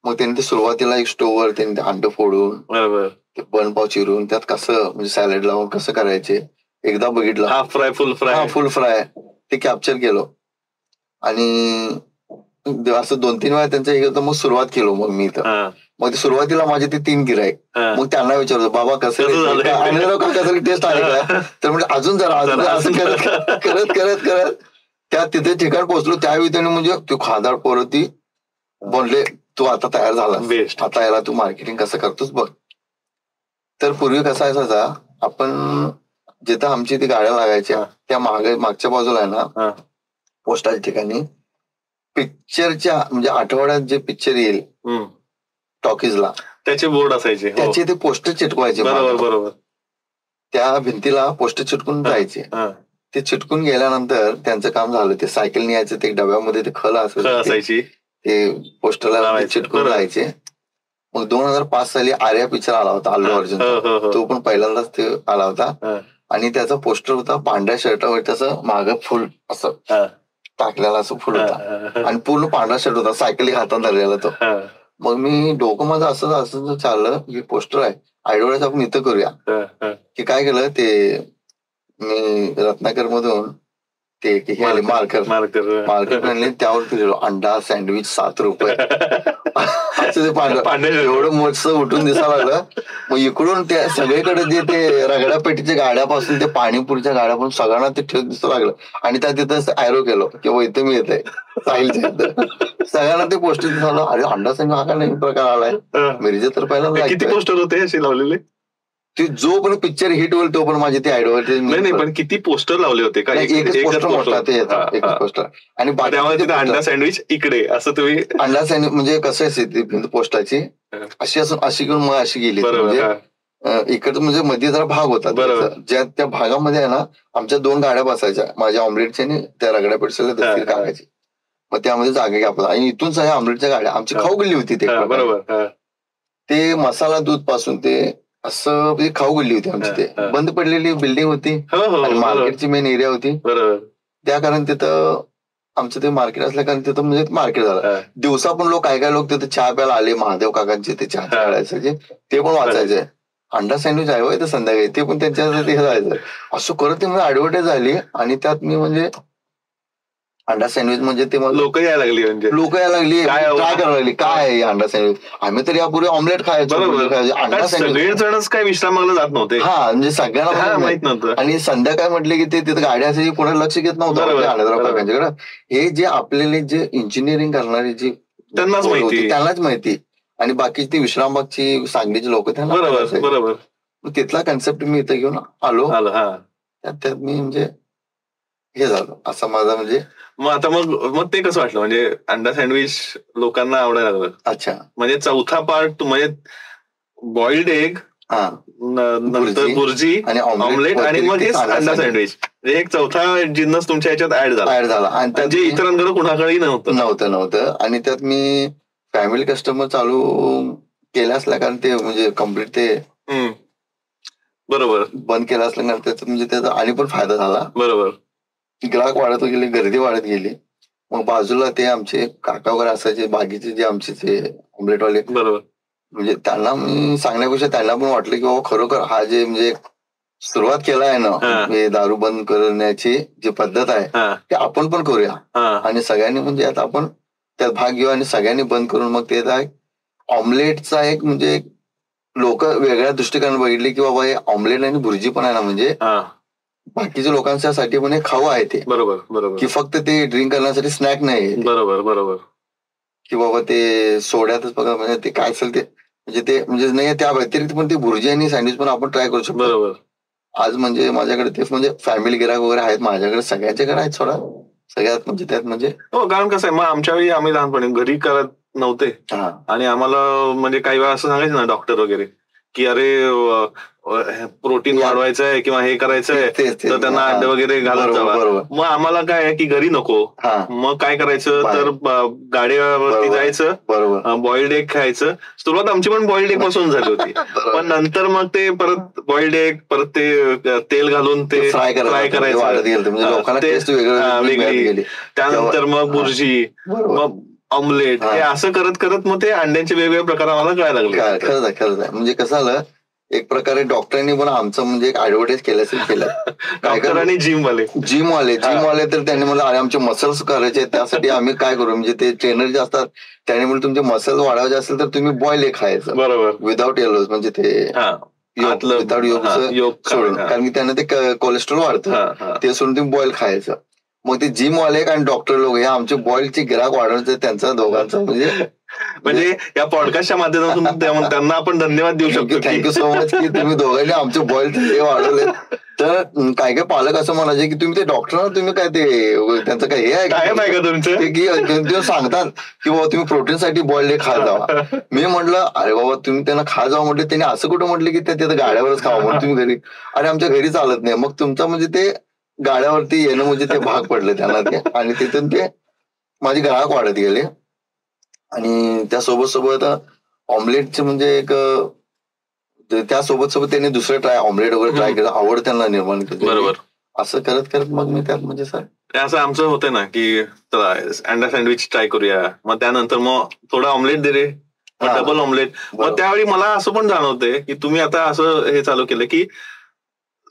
मग त्यांनी ते सुरुवातीला एक स्टोव्हवर त्यांनी ते अंड फोडून ते बनपाव चिरून त्यात कसं म्हणजे सॅलड लावून कसं करायचे एकदा बघितलं.
हाफ फ्राय,
फुल फ्राय ते कॅप्चर केलं आणि असं 2-3 वेळा त्यांचं हे होतं. मग सुरुवात केलो मग मी तर. मग ते सुरुवातीला माझे ते 3 गिराईक, मग त्यांना विचारतो बाबा कसं कसं टेस्ट आली का, तर म्हणजे अजून जरा असं करत त्या तिथे ठिकाण पोहोचलो. त्यावेळी त्यांनी म्हणजे तू खादाड पोरं ती बोलले, तू आता तयार झाला, आता याला तू मार्केटिंग कसं करतोस बघ. तर पूर्वी कसा असायचा, आपण जिथं आमची ती गाड्या लागायच्या त्या मागच्या बाजूला आहे ना पोस्टाच्या ठिकाणी, पिक्चरच्या म्हणजे आठवड्यात जे पिक्चर येईल टॉकीजला
त्याचे बोर्ड असायचे,
त्याचे ते पोस्टर चिटकवायचे.
बरोबर.
त्या भिंतीला पोस्टर चिटकून जायचे. ते चिटकून गेल्यानंतर त्यांचं काम झालं. ते सायकल न्यायचं, ते डब्यामध्ये ते खल असायची, ते पोस्टरला चिटकून जायचे. मग 2005 साली आर्या पिक्चर आला होता अल्लू अर्जुन, तो पण पहिल्यांदाच ते आला होता आणि त्याचा पोस्टर होता पांढऱ्या शर्टावर, त्याचं मागं फुल असं टाकलेला असं फुल होता आणि पूर्ण पांढरा शर्ट होता, सायकली हातात धरलेला तो. मग मी डोकं माझं असं चाललं की पोस्टर आहे, आयडियाच आपण इथं करूया. की काय केलं, ते मी रत्नाकर मधून ते मार्कर आणले, त्यावरती लिहिलो अंडा सँडविच 7 रुपये असं ते पांढरं एवढं मोठं उठून दिसायला लागलं. मग इकडून त्या सगळीकडे जे ते रगडापेटीच्या गाड्यापासून ते पाणीपुरीच्या गाड्यापासून सगळ्यांना ते ठेवत दिसू लागलं आणि त्या तिथं ऍरो केलो किंवा इथं मी येतंय साहिलच्या इथं, सगळ्यांना ते पोस्टर दिसायला. अरे अंडा सँडविच हा का नवीन प्रकार आलाय, मिरजे तर पहिल्यांदा.
किती पोस्टर होते असे लावलेले?
ते जो पण पिक्चर हिट होईल तो पण माझी ती आयडिया.
नाही पण किती पोस्टर लावले होते का?
एकच पोस्टर मोठा, ते एकच पोस्टर. आणि
अंडा सँडविच इकडे असं तुम्ही
अंडा सँडविच म्हणजे कसं असेल ती भिंत पोस्टाची अशी असून अशी घेऊन मग अशी गेली. म्हणजे इकडं म्हणजे मध्ये जरा भाग होता, ज्या त्या भागामध्ये आहे ना आमच्या 2 गाड्या बसायच्या, माझ्या ऑमलेटच्या आणि त्या रगड्या पेटसेला दस्तीर काढायची. मग त्यामध्ये जागा घ्या आणि इथून सगळ्या ऑमलेटच्या गाड्या आमची खाऊ गेली होती. ते बरोबर ते मसाला दूध पासून ते असं खाऊ गेली होती आमची. ते बंद पडलेली बिल्डिंग होती आणि मार्केटची मेन एरिया होती, त्या कारण तिथं आमचं ते मार्केट असल्या कारण तिथं म्हणजे मार्केट झालं. दिवसा पण काय लोक तिथे चहा प्यायला आले, महादेव काकांचे ते चहा काढायचे ते पण वाचायचे. अंडा सँडविच आहे होय तर संध्याकाळी ते पण त्यांच्यासाठी जायचं. असं करत ते म्हणजे ऍडव्हर्टाईज झाली आणि त्यात मी म्हणजे अंडा सँडविच म्हणजे ते
लोक यायला लागली
ट्राय करायला लागली, काय आहे अंडा सँडविच. आम्ही तर यापूर्वी ऑमलेट खायचो,
अंडा सँडविच काय विश्रामाला जात नव्हते.
म्हणजे सगळ्यांना माहित नव्हतं. आणि संध्याकाळ म्हटले की ते तिथे गाड्या असायची, कोणाला लक्ष घेत नव्हतं आनंदराव काकांच्याकडे. हे जे आपल्याला जे इंजिनिअरिंग करणारे जे त्यांनाच माहिती आणि बाकी ती विश्रामबागची सांगलीची लोक त्यांना
बरोबर.
तिथला कन्सेप्ट मी इथं घेऊन आलो. त्यात मी म्हणजे हे झालं असं माझा म्हणजे.
मग आता मग ते कसं वाटलं, म्हणजे अंडा सँडविच लोकांना आवडायला लागलं?
अच्छा,
म्हणजे चौथा पार्ट म्हणजे बॉइल्ड एग, नंतर बुर्जी आणि ऑमलेट आणि मग हे अंडा सँडविच, एक चौथा जिन्नस तुमच्या ह्याच्यात ऍड झाला आणि जे इतरांकडे कुणाकडेही
नव्हतं. आणि त्यात मी फॅमिली कस्टमर चालू केलं असल्या कारण ते म्हणजे कम्प्लीट ते
बरोबर
बंद केलं असल्या कारण त्याचा म्हणजे त्याचा आणि पण फायदा झाला.
बरोबर,
ग्राहक वाढत गेले, गर्दी वाढत गेली. मग बाजूला ते आमचे काका वगैरे असायचे बाकीचे जे आमचे ते ऑमलेटवाले,
बरोबर,
म्हणजे त्यांना मी सांगण्यापेक्षा त्यांना पण वाटलं की बाबा खरोखर हा जे म्हणजे सुरुवात केला आहे ना दारू बंद करण्याची जी पद्धत आहे ते आपण पण करूया आणि सगळ्यांनी म्हणजे आता आपण त्यात भाग घेऊ आणि सगळ्यांनी बंद करून मग ते ऑमलेटचा एक म्हणजे लोक वेगळ्या दृष्टिकोनाने बघितले की बाबा हे ऑमलेट आणि भुर्जी पण आहे ना म्हणजे बाकीच्या लोकांसाठी पण खाऊ आहे ते.
बरोबर,
की फक्त ते ड्रिंक करण्यासाठी स्नॅक नाही.
बरोबर,
की बाबा ते सोड्यातच बघा म्हणजे ते काय असेल ते म्हणजे ते म्हणजे नाही, त्या व्यतिरिक्त पण ते भुर्जी आणि सँडविच पण आपण ट्राय करू शकतो.
बरोबर.
आज म्हणजे माझ्याकडे ते म्हणजे फॅमिली गिराक वगैरे आहेत, माझ्याकडे सगळ्यांच्याकडे आहेत थोडा सगळ्यात म्हणजे त्यात म्हणजे
हो. कारण कसं आहे, मग आमच्या वेळी आम्ही लहानपणी घरी करत नव्हते आणि आम्हाला म्हणजे काही वेळा असं सांगायचं ना डॉक्टर वगैरे की अरे प्रोटीन वाढवायचं आहे किंवा हे करायचं आहे तर त्यांना अंडे वगैरे घालत जावा. मग आम्हाला काय आहे की घरी नको, मग काय करायचं तर गाडीवरती जायचं, बॉइल्ड एग खायचं. सुरुवात आमची पण बॉइल्ड एग पासून झाली होती, पण नंतर मग ते परत बॉइल्ड एग परत ते तेल घालून ते फ्राय करायचं वेगळी, त्यानंतर मग बुर्जी, मग ऑमलेट, हे असं करत करत मग ते अंड्यांचे वेगवेगळे प्रकार आम्हाला कळायला लागले.
खरंच आहे. म्हणजे कसं झालं, एक प्रकारे डॉक्टरांनी पण आमचं म्हणजे एक ऍडव्हर्टाईज केलं
डॉक्टरांनी जिमवाले
तर त्यांनी मला अरे आमचे मसल्स करायचे, त्यासाठी आम्ही काय करू, म्हणजे ते ट्रेनर जे असतात त्यांनी म्हणजे तुमचे मसल्स वाढवायचे असेल तर तुम्ही बॉईल एग खायचं,
बरोबर,
विदाउट येलोज, म्हणजे ते विदाउट योग सोडून, कारण की त्यांना ते कोलेस्ट्रॉल वाढतं, ते सोडून तुम्ही बॉईल खायचं. मग ते जिमवाले आणि डॉक्टर लोक हे आमचे बॉईलचे गिराक वाढवण्याचं त्यांचा दोघांचं
म्हणजे या पॉडकास्टच्या माध्यमातून त्यांना आपण धन्यवाद देऊ शकतो.
थँक्यू सो मच की तुम्ही दोघांनी आमचे बॉईल हे वाढवले. तर काही पालक असं म्हणायचे की तुम्ही ते डॉक्टर तुम्ही काय ते त्यांचं काय हे आहे
का तुमचं,
की सांगतात की बाबा तुम्ही प्रोटीनसाठी बॉईल हे खा जावा. मी म्हटलं अरे बाबा तुम्ही त्यांना खा जावा म्हटलं, त्यांनी असं कुठं म्हटलं की ते गाड्यावरच खावा म्हणून तुम्ही घरी, अरे आमच्या घरी चालत नाही. मग तुमचं म्हणजे ते गाड्यावरती येणं म्हणजे ते भाग पडले त्यांना ते, आणि तिथून ते माझे ग्राहक वाढत गेले. आणि त्यासोबत सोबत ऑमलेटचे म्हणजे एक त्यासोबत त्यांनी दुसरं ऑमलेट वगैरे ट्राय केलं, आवड त्यांना निर्माण केली.
बरोबर,
असं करत करत मग मी त्यात म्हणजे सर
असं आमचं होतं ना की चला अंडा सँडविच ट्राय करूया, मग त्यानंतर मग थोडा ऑमलेट दे रे, डबल ऑमलेट. मग त्यावेळी मला असं पण जाणवतंय की तुम्ही आता असं हे चालू केलं की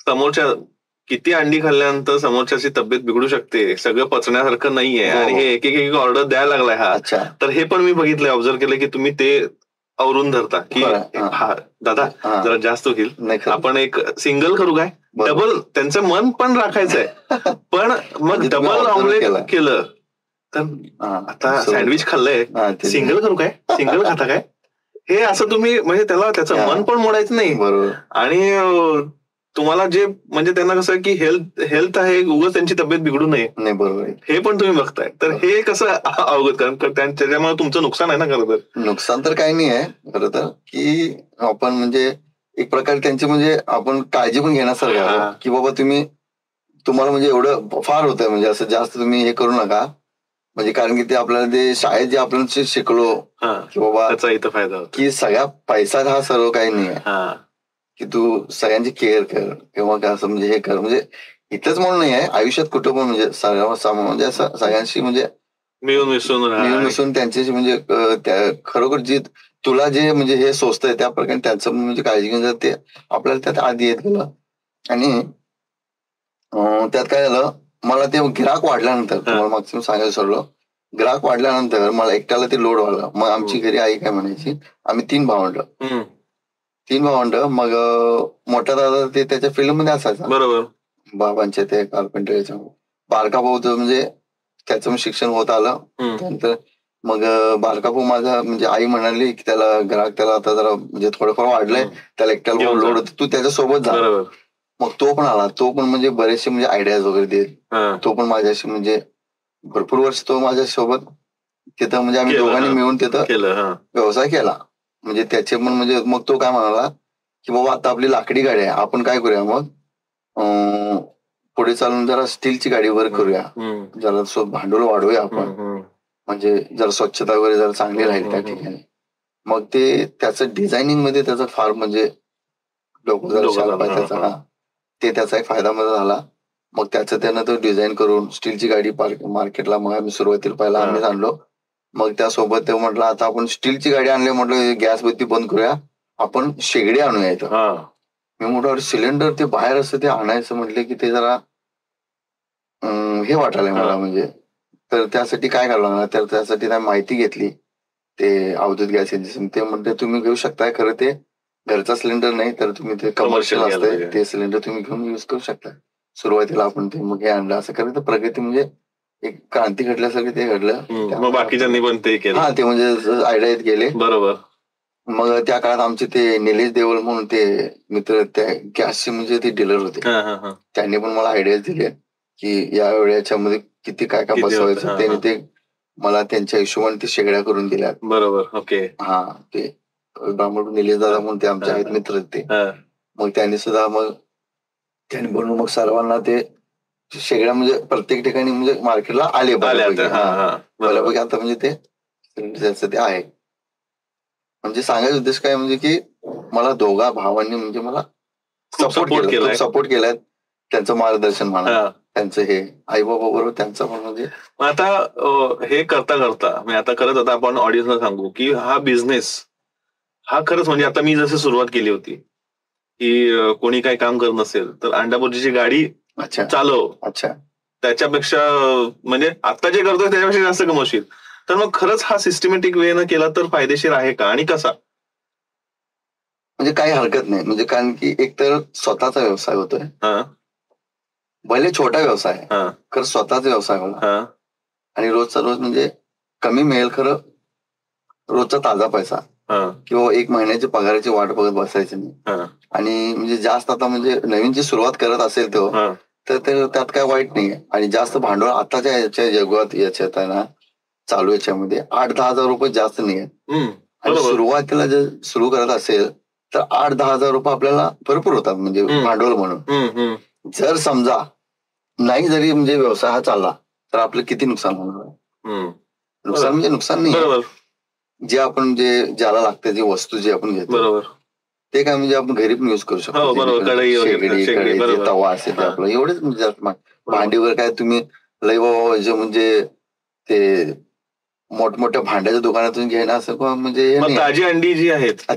समोरच्या किती अंडी खाल्ल्यानंतर समोरच्याची तब्येत बिघडू शकते, सगळं पचण्यासारखं नाहीये, आणि हे एक एक ऑर्डर द्यायला लागलाय हा. तर हे पण मी बघितलंय, ऑब्झर्व केलं की तुम्ही ते आवरून धरता की दादा जरा जास्त होईल, आपण एक सिंगल करू काय, डबल, त्यांचं मन पण राखायचंय. पण मग डबल ऑमलेट केलं तर आता सँडविच खाल्लंय, सिंगल करू काय, सिंगल खाता काय, हे असं तुम्ही म्हणजे त्याचं मन पण मोडायचं नाही. आणि तुम्हाला जे म्हणजे त्यांना कसं की हेल्थ आहे, उगाच त्यांची तब्येत बिघडू नये,
बरोबर,
हे पण तुम्ही बघताय. तर हे कसं अवगत, कारण त्याच्यामुळे तुमचं नुकसान आहे ना. खरं तर
नुकसान तर काही नाही आहे खरं तर, की आपण म्हणजे एक प्रकारे त्यांची म्हणजे आपण काळजी पण घेण्यासारखं की बाबा तुम्हाला म्हणजे एवढं फार होतंय, म्हणजे असं जास्त तुम्ही हे करू नका, म्हणजे कारण की ते आपल्याला ते शाळेत जे आपण शिकलो की बाबा
त्याचा इथं फायदा
की सगळ्या पैसा हा सर्व काही नाही आहे, की तू सगळ्यांची केअर कर किंवा काय असं म्हणजे हे कर, म्हणजे इथंच म्हणून नाही आहे, आयुष्यात कुठं पण म्हणजे म्हणजे असं सगळ्यांशी म्हणजे
मिळून मिसळून
त्यांच्याशी म्हणजे खरोखर जी तुला जे म्हणजे हे सोचतंय त्या प्रकारे त्यांचं म्हणजे काळजी घेऊन जात, ते आपल्याला त्यात आधी येत गेलं. आणि त्यात काय झालं, मला ते गिराक वाढल्यानंतर तुम्हाला मागचं सांगायला सोडलं, ग्राहक वाढल्यानंतर मला एकट्याला ते लोड व्हायला. मग आमची घरी आई काय म्हणायची, आम्ही 3 भावंड, मग मोठा दादा ते त्याच्या फील्डमध्ये असायचा,
बरोबर,
बाबांच्या ते कार्पेंटर, बारका भाऊ म्हणजे त्याचं शिक्षण होत आलं. त्यानंतर मग बारका भाऊ माझा म्हणजे आई म्हणाली की त्याला ग्राहक त्याला आता जरा म्हणजे थोडंफार वाढलंय, त्याला एकट्याला लोड होतं, तू त्याच्यासोबत जा. मग तो पण आला, तो पण म्हणजे बरेचसे म्हणजे आयडियाज वगैरे देत, तो पण माझ्याशी म्हणजे भरपूर वर्ष तो माझ्यासोबत तिथं म्हणजे आम्ही दोघांनी मिळून तिथं व्यवसाय केला. म्हणजे त्याचे पण म्हणजे मग तो काय म्हणाला की बाबा आता आपली लाकडी गाडी आहे, आपण काय करूया मग पुढे चालून जरा स्टीलची गाडी वगैरे करूया, जरा भांडवल वाढवूया आपण, म्हणजे जरा स्वच्छता वगैरे जरा चांगली राहील त्या ठिकाणी. मग ते त्याचं डिझायनिंग मध्ये त्याचा फार म्हणजे त्याचा एक फायदा मध्ये झाला. मग त्यानं तो डिझाईन करून स्टीलची गाडी मार्केटला मग आम्ही सुरुवातीला पहिला आम्हीच आणलो. मग त्यासोबत ते म्हटलं आता आपण स्टीलची गाडी आणली, म्हटलं गॅस बत्ती बंद करूया, आपण शेगडी आणूया इथं. मी म्हटलं सिलेंडर ते बाहेर असतं ते आणायचं म्हटलं की ते जरा हे वाटायला मला, म्हणजे तर त्यासाठी काय करावं लागणार, तर त्यासाठी माहिती घेतली ते अवधूत गॅस एजन्सी. ते म्हणते तुम्ही घेऊ शकताय, खरं ते घरचा सिलेंडर नाही तर तुम्ही ते कमर्शियल असतंय ते सिलेंडर तुम्ही घेऊन युज करू शकता. सुरुवातीला आपण ते मग हे आणलं, असं करत प्रगती म्हणजे एक क्रांती घडल्यासारखं ते घडलं.
बाकीच्यांनी पण ते केलं,
ते म्हणजे आयडिया येत गेले.
बरोबर.
मग त्या काळात आमचे ते निलेश देवल म्हणून ते मित्र त्या गॅसचे म्हणजे ते डीलर होते, त्यांनी पण मला आयडियाज दिले की या वेळेच्या मध्ये किती काय काय बसवायचं. त्याने ते मला त्यांच्या हिशोबाने ते शेगड्या करून दिल्या.
बरोबर. ओके.
हा, ते ब्राह्मण निलेश दादा म्हणून ते आमचे आहेत मित्र ते. मग त्यांनी सुद्धा बनवून मग सर्वांना ते शेगड्या म्हणजे प्रत्येक ठिकाणी म्हणजे मार्केटला आले बऱ्यापैकी. आता म्हणजे ते आहे. म्हणजे सांगायचा उद्देश काय म्हणजे की मला दोघा भावांनी म्हणजे मला सपोर्ट केलाय. त्यांचं मार्गदर्शन म्हणा, त्यांचं हे आई बाबा बरोबर त्यांचं पण म्हणजे.
आता हे करता म्हणजे आता खरंच आता आपण ऑडियन्सला सांगू की हा बिझनेस हा खरंच म्हणजे आता मी जसं सुरुवात केली होती की कोणी काही काम करत नसेल तर अंडाभुर्जीची गाडी चालव, त्याच्यापेक्षा म्हणजे आता जे करतोय त्याच्यापेक्षा जास्त कमवशील. तर मग खरंच हा सिस्टमॅटिक वे न केला तर फायदेशीर आहे का आणि कसा?
म्हणजे काही हरकत नाही, म्हणजे कारण की एक तर स्वतःचा व्यवसाय होतोय, भले छोटा व्यवसाय खरं स्वतःचा व्यवसाय होला आणि रोजचा रोज म्हणजे कमी मिळेल खरं रोजचा ताजा पैसा किंवा एक महिन्याची पगाराची वाट बघत बसायची नाही. आणि म्हणजे जास्त आता म्हणजे नवीन जी सुरुवात करत असेल तर त्यात काय वाईट नाहीये. आणि जास्त भांडवल आताच्या याच्या जगात याच्यात आहे ना चालू याच्यामध्ये 8-10 हजार रुपये जास्त नाहीये. आणि सुरुवातीला जर सुरू करत असेल तर 8-10 हजार रुपये आपल्याला भरपूर होतात म्हणजे भांडवल म्हणून. जर समजा नाही जरी म्हणजे व्यवसाय हा चालला तर आपलं किती नुकसान होणार? नुकसान म्हणजे नुकसान नाही, जे आपण ज्याला लागतं जी वस्तू जी आपण घेतो ते काय म्हणजे आपण घरी पण युज करू शकतो. शेगडी, तवा असेल ते आपलं एवढेच म्हणजे भांडी वगैरे काय तुम्ही लय बाबा म्हणजे ते मोठमोठ्या भांड्याच्या दुकानातून घेणं असं म्हणजे.
ताजी अंडी जी आहेत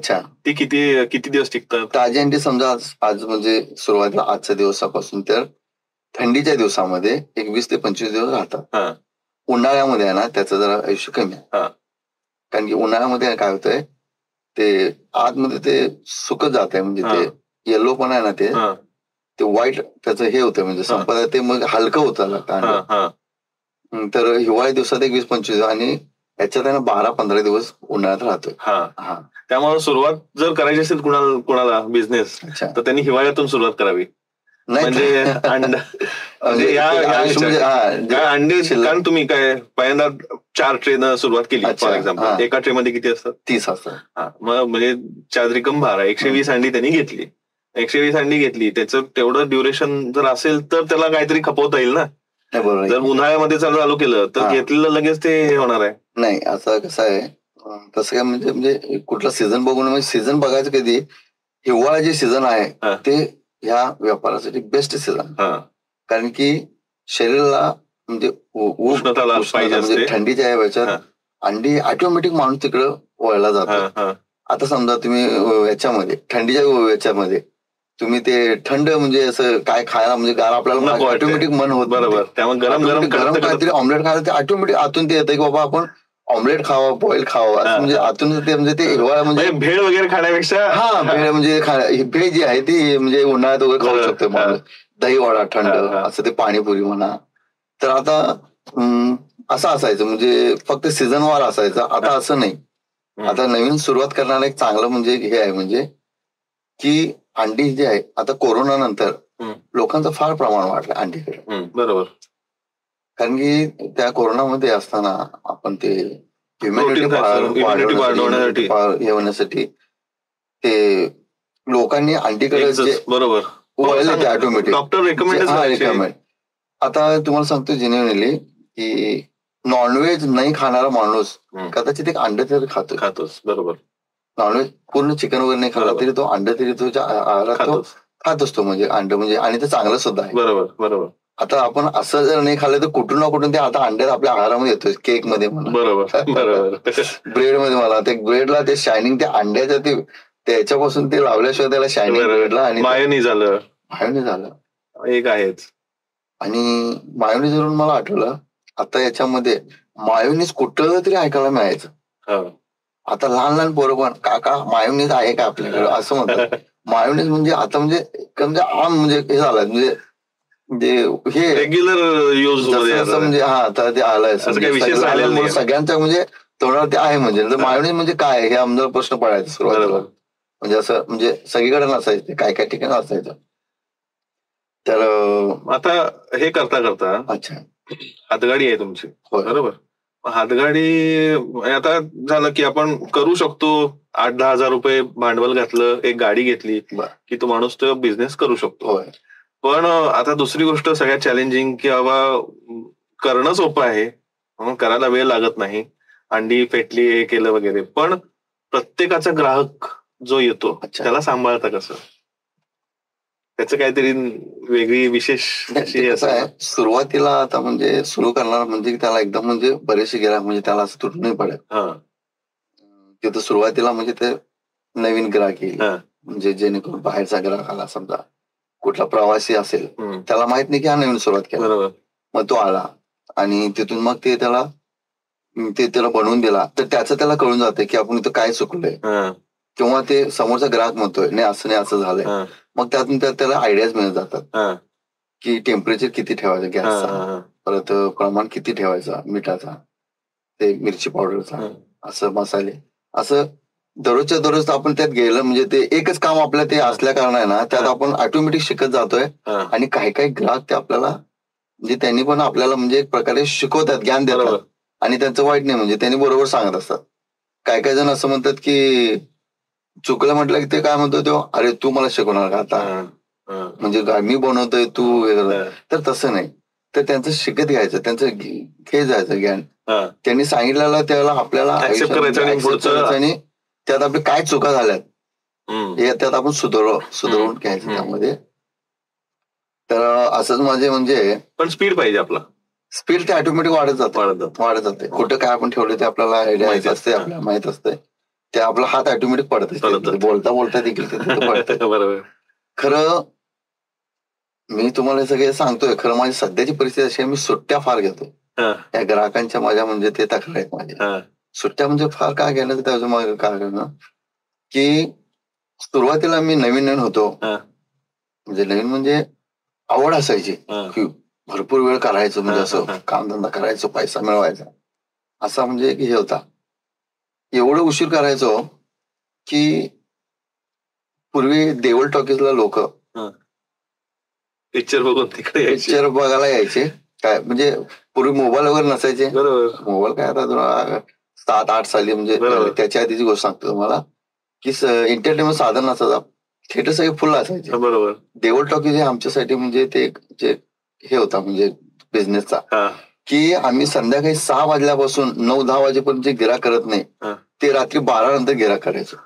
ती किती दिवस टिकतात?
ताजी अंडी समजा आज म्हणजे सुरुवातीला आजच्या दिवसापासून तर थंडीच्या दिवसामध्ये 21 ते 25 दिवस राहतात. उन्हाळ्यामध्ये आहे ना त्याचं जरा आयुष्य कमी आहे, कारण की उन्हाळ्यामध्ये काय होतंय ते आतमध्ये ते सुकत जात आहे, म्हणजे ते येल्लो पण आहे ना ते व्हाईट त्याचं हे होतं म्हणजे संपदा ते मग हलकं होतं लागतं. तर हिवाळ्या दिवसात 21-25 आणि याच्यात आहे ना 12-15 दिवस उन्हाळ्यात राहतोय.
त्यामुळे सुरुवात जर करायची असेल कुणाला बिझनेस तर त्यांनी हिवाळ्यातून सुरुवात करावी. म्हणजे अंडे कारण तुम्ही काय पहिल्यांदा 4 ट्रेन सुरुवात केली फॉर एक्झाम्पल, एका ट्रे मध्ये किती असतात?
30 असतात.
मग म्हणजे 4-12 120 अंडी त्यांनी घेतली. 120 अंडी घेतली, त्याचं तेवढं ड्युरेशन जर असेल तर त्याला काहीतरी खपवता येईल ना. जर उन्हाळ्यामध्ये चालू केलं तर घेतलेलं लगेच ते हे होणार आहे.
नाही, असं कसं आहे तसं काय म्हणजे कुठला सीझन बघून म्हणजे सीझन बघायचं कधी हिवाळा जे सीझन आहे ते ह्या व्यापारासाठी बेस्ट सीझन. कारण की शरीराला म्हणजे
उष्णता पाहिजे,
थंडीच्या याच्यात अंडी ऑटोमॅटिक माणूस तिकडं वळला जातो. आता समजा तुम्ही याच्यामध्ये थंडीच्या याच्यामध्ये तुम्ही ते थंड म्हणजे असं काय खायला म्हणजे गार आपल्याला ऑटोमॅटिक मन होत.
बरोबर. त्यामुळे
गरम काहीतरी ऑमलेट खायला ते ऑटोमॅटिक आतून ते येतं की बाबा आपण ऑमलेट खावं, बॉईल खावं, म्हणजे आतून ते म्हणजे ते हिवाळा म्हणजे
भेळ वगैरे खाण्यापेक्षा
भेळ म्हणजे भेळ जी आहे ती म्हणजे उन्हाळ्यात वगैरे खाऊ शकतो माणूस. दही वडा थंड असं ते पाणीपुरी म्हणा. तर आता असं असायचं म्हणजे फक्त सीझनवार असायचं. आता असं नाही. आता नवीन सुरुवात करणारा एक चांगलं म्हणजे हे आहे म्हणजे की अंडी जे आहे आता कोरोना नंतर लोकांचं फार प्रमाण वाढलं अंडीकडे.
बरोबर.
कारण की त्या कोरोनामध्ये असताना आपण ते
इम्युनिटी
वाढवण्यासाठी ते लोकांनी अंडीकडे
बरोबर
वळले ते ऑटोमॅटिक.
Doctor recommend.
आता तुम्हाला सांगतो जेन्युइनली की नॉनव्हेज नाही खाणारा माणूस कदाचित एक अंड तरी
खातोच. बरोबर.
नॉनव्हेज पूर्ण चिकन वगैरे नाही खाल्ला तरी तो अंड तरी तो आहारात खात असतो म्हणजे अंड म्हणजे, आणि ते चांगलं सुद्धा आहे.
बरोबर.
आता आपण असं जर नाही खाल्लं तर कुठून ना कुठून ते आता अंड्यात आपल्या आहारामध्ये येतोय. केक मध्ये म्हणा,
बरोबर
ब्रेड मध्ये मला ते ब्रेडला ते शायनिंग ते अंड्याच्या ते त्याच्यापासून ते लावल्याशिवाय त्याला शायनिंग ब्रेडला. आणि
मायोनीज झालं एक आहेच.
आणि मायोनीज वरून मला आठवलं आता याच्यामध्ये मायोनीज कुठं तरी ऐकायला मिळायचं. आता लहान पोरं पण काका मायोनीज आहे का आपल्याकडे असं म्हणतात. मायोनीज म्हणजे आता म्हणजे आम म्हणजे हे झालं म्हणजे हे
रेग्युलर यूज
म्हणजे तर ते आलंय सगळ्यांच्या म्हणजे तोंडावर ते आहे. म्हणजे मायोनीज म्हणजे काय हे आमचा प्रश्न पडायचा सुरुवातीला. म्हणजे असं म्हणजे सगळीकडे नसायचं, काय ठिकाणी असायचं. तर
आता हे करता हातगाडी आहे तुमची बरोबर. हातगाडी आता झालं की आपण करू शकतो, 8-10 हजार रुपये भांडवल घातलं, एक गाडी घेतली की तो माणूस तो बिझनेस करू शकतो. पण आता दुसरी गोष्ट सगळ्यात चॅलेंजिंग की बाबा करणं सोपं आहे, करायला वेळ लागत नाही, अंडी फेटली हे केलं वगैरे, पण प्रत्येकाचा ग्राहक जो येतो त्याला सांभाळता कसं, त्याचं काहीतरी वेगळी विशेष
सुरुवातीला आता म्हणजे सुरू करणार म्हणजे त्याला एकदम म्हणजे बरेचसे गिराक म्हणजे त्याला असं तुटून नाही पडत. तिथं सुरुवातीला म्हणजे ते नवीन ग्राहक येईल, म्हणजे जेणेकरून बाहेरचा ग्राहक आला, समजा कुठला प्रवासी असेल, त्याला माहित नाही की हा नवीन सुरुवात केला, मग तो आला आणि तिथून मग ते त्याला बनवून दिला तर त्याचं त्याला कळून जाते की आपण इथं काय चुकलोय, किंवा ते समोरचा ग्राहक म्हणतोय नाही असं नाही असं झालंय, मग त्यातून त्याला आयडियाज मिळत जातात की टेम्परेचर किती ठेवायचं गॅसचा, परत प्रमाण किती ठेवायचा मिठाचा, ते मिरची पावडरचा, असं मसाले, असं दररोजच्या दररोज आपण त्यात गेलं म्हणजे ते एकच काम आपल्या ते असल्या कारणाने ना त्यात आपण ऑटोमॅटिक शिकत जातोय. आणि काही काही ग्राहक ते आपल्याला म्हणजे त्यांनी पण आपल्याला म्हणजे एक प्रकारे शिकवतात, ज्ञान देतात, आणि त्यांचं वाईट नाही म्हणजे त्यांनी बरोबर सांगत असतात. काही काही जण असं म्हणतात की चुकलं म्हटलं की ते काय म्हणतो तो, अरे तू मला शिकवणार का आता, म्हणजे मी बनवतोय तू, तर तसं नाही. तर त्यांचं शिकत घ्यायचं, त्यांचं घेत जायचं ज्ञान, त्यांनी सांगितलेलं त्याला आपल्याला आणि त्यात आपली काय चुका झाल्यात त्यात आपण सुधारून घ्यायचं त्यामध्ये. तर असंच माझे म्हणजे
पण स्पीड पाहिजे, आपला
स्पीड ते ऑटोमॅटिक वाढत जाते. कुठं काय आपण ठेवलं ते आपल्याला आयडिया असते, आपल्याला माहित असते, ते आपला हात ऑटोमॅटिक पडत असते, बोलता बोलता देखील ते खरं मी तुम्हाला सगळे सांगतोय, खरं माझी सध्याची परिस्थिती अशी आहे, मी सुट्ट्या फार घेतो त्या ग्राहकांच्या, माझ्या म्हणजे ते तक्रार आहेत माझ्या. सुट्ट्या म्हणजे फार काय घ्यायला त्याचं माझं काय करणं की सुरुवातीला मी नवीन होतो, म्हणजे नवीन म्हणजे आवड असायची की भरपूर वेळ करायचो, म्हणजे असं कामधंदा करायचो, पैसा मिळवायचा, असा म्हणजे हे होता. एवढं उशीर करायचो की पूर्वी देवळ टॉकीजला लोक
पिक्चर बघून
पिक्चर बघायला यायचे. काय म्हणजे पूर्वी मोबाईल वगैरे नसायचे, मोबाईल काय आता 7-8 साली म्हणजे त्याच्या आधीची गोष्ट सांगतो तुम्हाला की एंटरटेनमेंट साधन नसायचं, थिएटर सगळे फुल असायचे.
बरोबर.
देवळ टॉकीज हे आमच्यासाठी म्हणजे ते हे होता म्हणजे बिझनेसचा, की आम्ही संध्याकाळी 6 वाजल्यापासून 9-10 वाजेपर्यंत जे गिऱ्हाईक करत नाही ते रात्री 12 नंतर गिऱ्हाईक करायचं.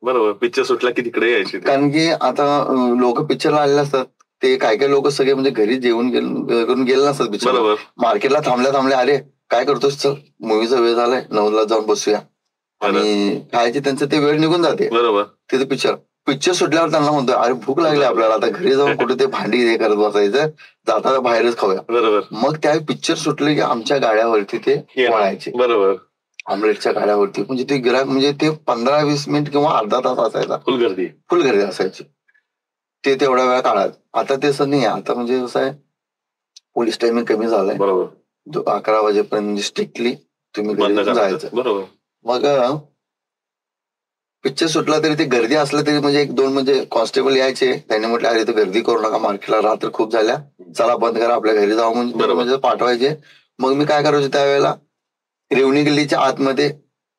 बरोबर. पिक्चर सुटला की तिकडे यायचे,
कारण की आता लोक पिक्चरला आलेले असतात, ते काय काय लोक सगळे म्हणजे घरी जेवण करून गेले नसतात पिक्चर, मार्केटला थांबल्या अरे काय करतोस, चल मूवीचा वेळ झालाय, 9ला जाऊन बसूया, आणि खायचे त्यांचं ते वेळ निघून जाते.
बरोबर.
तिथे पिक्चर सुटल्यावर त्यांना म्हणतो अरे भूक लागली आपल्याला, आता घरी जाऊन कुठे ते भांडी हे करत बसायचं, जाता बाहेरच खाऊया.
बरोबर.
मग त्या पिक्चर सुटले की आमच्या गाड्यावरती ते वळायचे.
बरोबर.
ऑमलेटच्या गाड्यावरती, म्हणजे ते गिऱ्हाईक म्हणजे ते 15-20 मिनिट किंवा अर्धा तास असायचा, फुल गर्दी असायची ते तेवढ्या वेळा काळात. आता ते असं नाही, आता म्हणजे कसं आहे, पोलीस टायमिंग कमी झालाय. बरोबर. 11 वाजेपर्यंत स्ट्रिक्टली तुम्ही घरी जायचं.
बरोबर.
मग पिक्चर सुटला तरी ते गर्दी असलं तरी म्हणजे 1-2 म्हणजे कॉन्स्टेबल यायचे, त्यांनी म्हटलं अरे तर गर्दी करू नका, मार्केटला रात्र खूप झाल्या, चला बंद करा, आपल्या घरी जाऊ म्हणजे पाठवायचे. मग मी काय करायचो त्यावेळेला, रेवणी गल्लीच्या आतमध्ये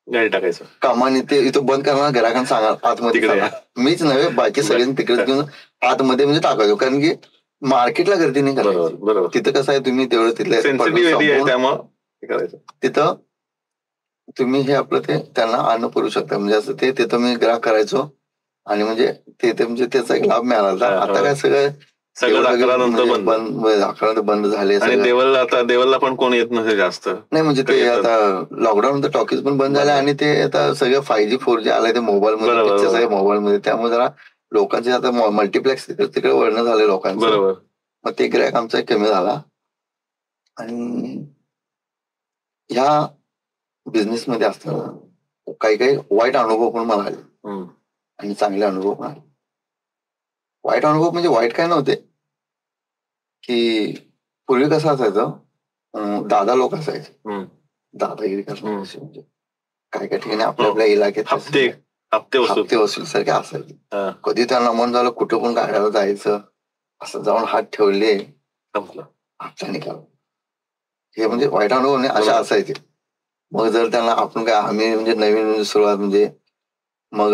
गाडी टाकायचं,
कामाने ते इथं बंद करणार, ग्राहकांना सांगा आतमध्ये, मीच नव्हे बाकी सगळ्यांनी तिकडे घेऊन आतमध्ये म्हणजे टाकायचो, कारण की मार्केटला गर्दी नाही करायची. तिथं कसं आहे, तुम्ही तेवढं तिथं तुम्ही हे आपलं ते त्यांना अन्न पुरवू शकता, म्हणजे असं ते तिथं मी ग्राहक करायचो, आणि म्हणजे ते म्हणजे त्याचा एक लाभ मिळाला. आता काय सगळं 11 बंद झाले,
देवलला पण कोण येत नसेल जास्त,
नाही म्हणजे ते आता लॉकडाऊन नंतर टॉकीज पण बंद झाले, आणि ते आता सगळं 5G 4G आलंय ते मोबाईल मध्ये, त्यामुळे जरा लोकांचे आता मल्टिप्लेक्स तिकडे वळणं झालं लोकांचं, मग ते गिऱ्हाईक आमचा कमी झाला. आणि ह्या बिझनेस मध्ये असताना काही काही वाईट अनुभव पण मला आले आणि चांगले अनुभव पण आले. वाईट अनुभव म्हणजे वाईट काय नव्हते, की पूर्वी कसं असायचं, दादा लोक असायचे, दादागिरी करायचे, म्हणजे काय काय ठिकाणी आपल्या इलाक्यात हप्ते वसूल सारखे असायचे. कधी त्यांना मन झालं कुठं पण गाड्याला जायचं, असं जाऊन हात ठेवले हप्ता निकाल, हे म्हणजे वाईट अनुभव नाही, अशा असायचे. मग जर त्यांना आपण काय आम्ही म्हणजे नवीन सुरुवात म्हणजे मग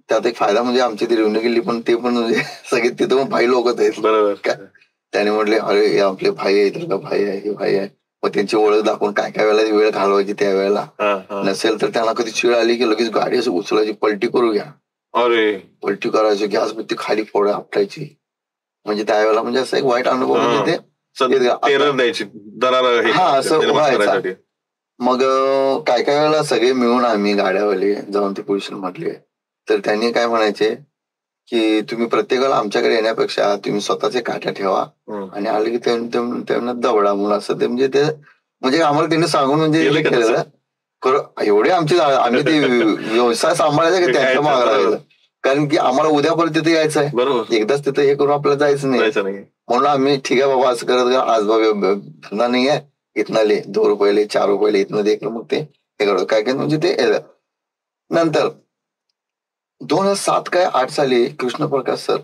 त्यात एक फायदा म्हणजे आमची ती रिव्ह्यू गेली पण ते पण म्हणजे सगळे तिथं पण भाई लोकच आहेत.
बरोबर.
त्याने म्हटले अरे हे आपले भाई आहेत का, भाई आहे हे भाई आहे. मग त्यांची ओळख दाखवून काय काय वेळेला वेळ घालवायची त्यावेळेला नसेल तर त्यांना कधी चिड आली की लगेच गाडी असं उचलायची, पलटी करू घ्या,
अरे
पलटी करायची, गॅस ती खाली फोड आपटायची. म्हणजे त्यावेळेला म्हणजे असं एक वाईट अनुभव म्हणजे हा असं व्हायचं. मग काय काय वेळेला सगळे मिळून आम्ही गाड्यावाले जाऊन ते पोझिशन म्हटले तर त्यांनी काय म्हणायचे की तुम्ही प्रत्येकाला आमच्याकडे येण्यापेक्षा तुम्ही स्वतःचे काट्या ठेवा आणि आले की त्यांना दवडा म्हणून असं ते म्हणजे आम्हाला त्यांनी सांगून म्हणजे केलेलं. खरं एवढे आम्ही ते व्यवसाय सांभाळायचा की त्यांच्या मागे लागलं, कारण की आम्हाला उद्या परत तिथे यायचं आहे, एकदाच तिथे हे करून आपल्याला जायचं नाही. म्हणून आम्ही ठीक आहे बाबा असं करत आज बाबा धंदा नाही आहे इथनं ले 2 रुपये 4 रुपये इथनं देखलं मग ते हे करतो काय काय म्हणजे ते. नंतर 2007 काय 8 साली कृष्णप्रकाश सर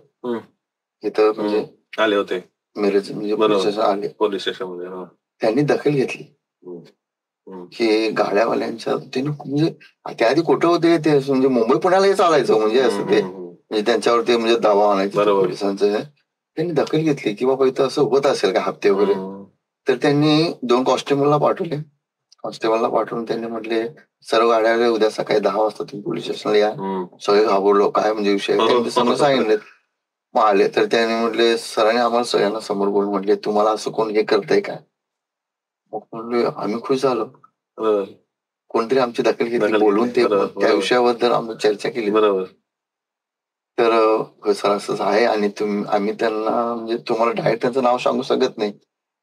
इथं म्हणजे
आले होते
मिरज म्हणजे पोलीस स्टेशन त्यांनी दखल घेतली की गाड्यावाल्यांच्या म्हणजे त्याआधी कुठं होते ते म्हणजे मुंबई पुण्याला चालायचं म्हणजे असं ते म्हणजे त्यांच्यावरती म्हणजे दावा आणायचा पोलिसांचं. त्यांनी दखल घेतली की बाबा इथं असं होत असेल का हप्ते वगैरे. तर त्यांनी 2 कॉन्स्टेबलला पाठवले. कॉन्स्टेबलला पाठवून त्यांनी म्हटले सर्व गाड्या उद्या सकाळी 10 वाजता तुम्ही पोलीस स्टेशनला या. सगळे घाबरलो काय म्हणजे विषय त्यांनी समोर सांगितले. मग आले तर त्यांनी म्हटले सरांनी आम्हाला सगळ्यांना समोर बोलून म्हटले तुम्हाला असं कोण हे करताय काय. मग म्हणले आम्ही खुश झालो, कोणतरी आमची दखल घेतली बोलून ते त्या विषयाबद्दल आम्ही चर्चा केली. बरोबर. तर सर असंच आहे आणि आम्ही त्यांना म्हणजे तुम्हाला डायरेक्ट त्यांचं नाव सांगू शकत नाही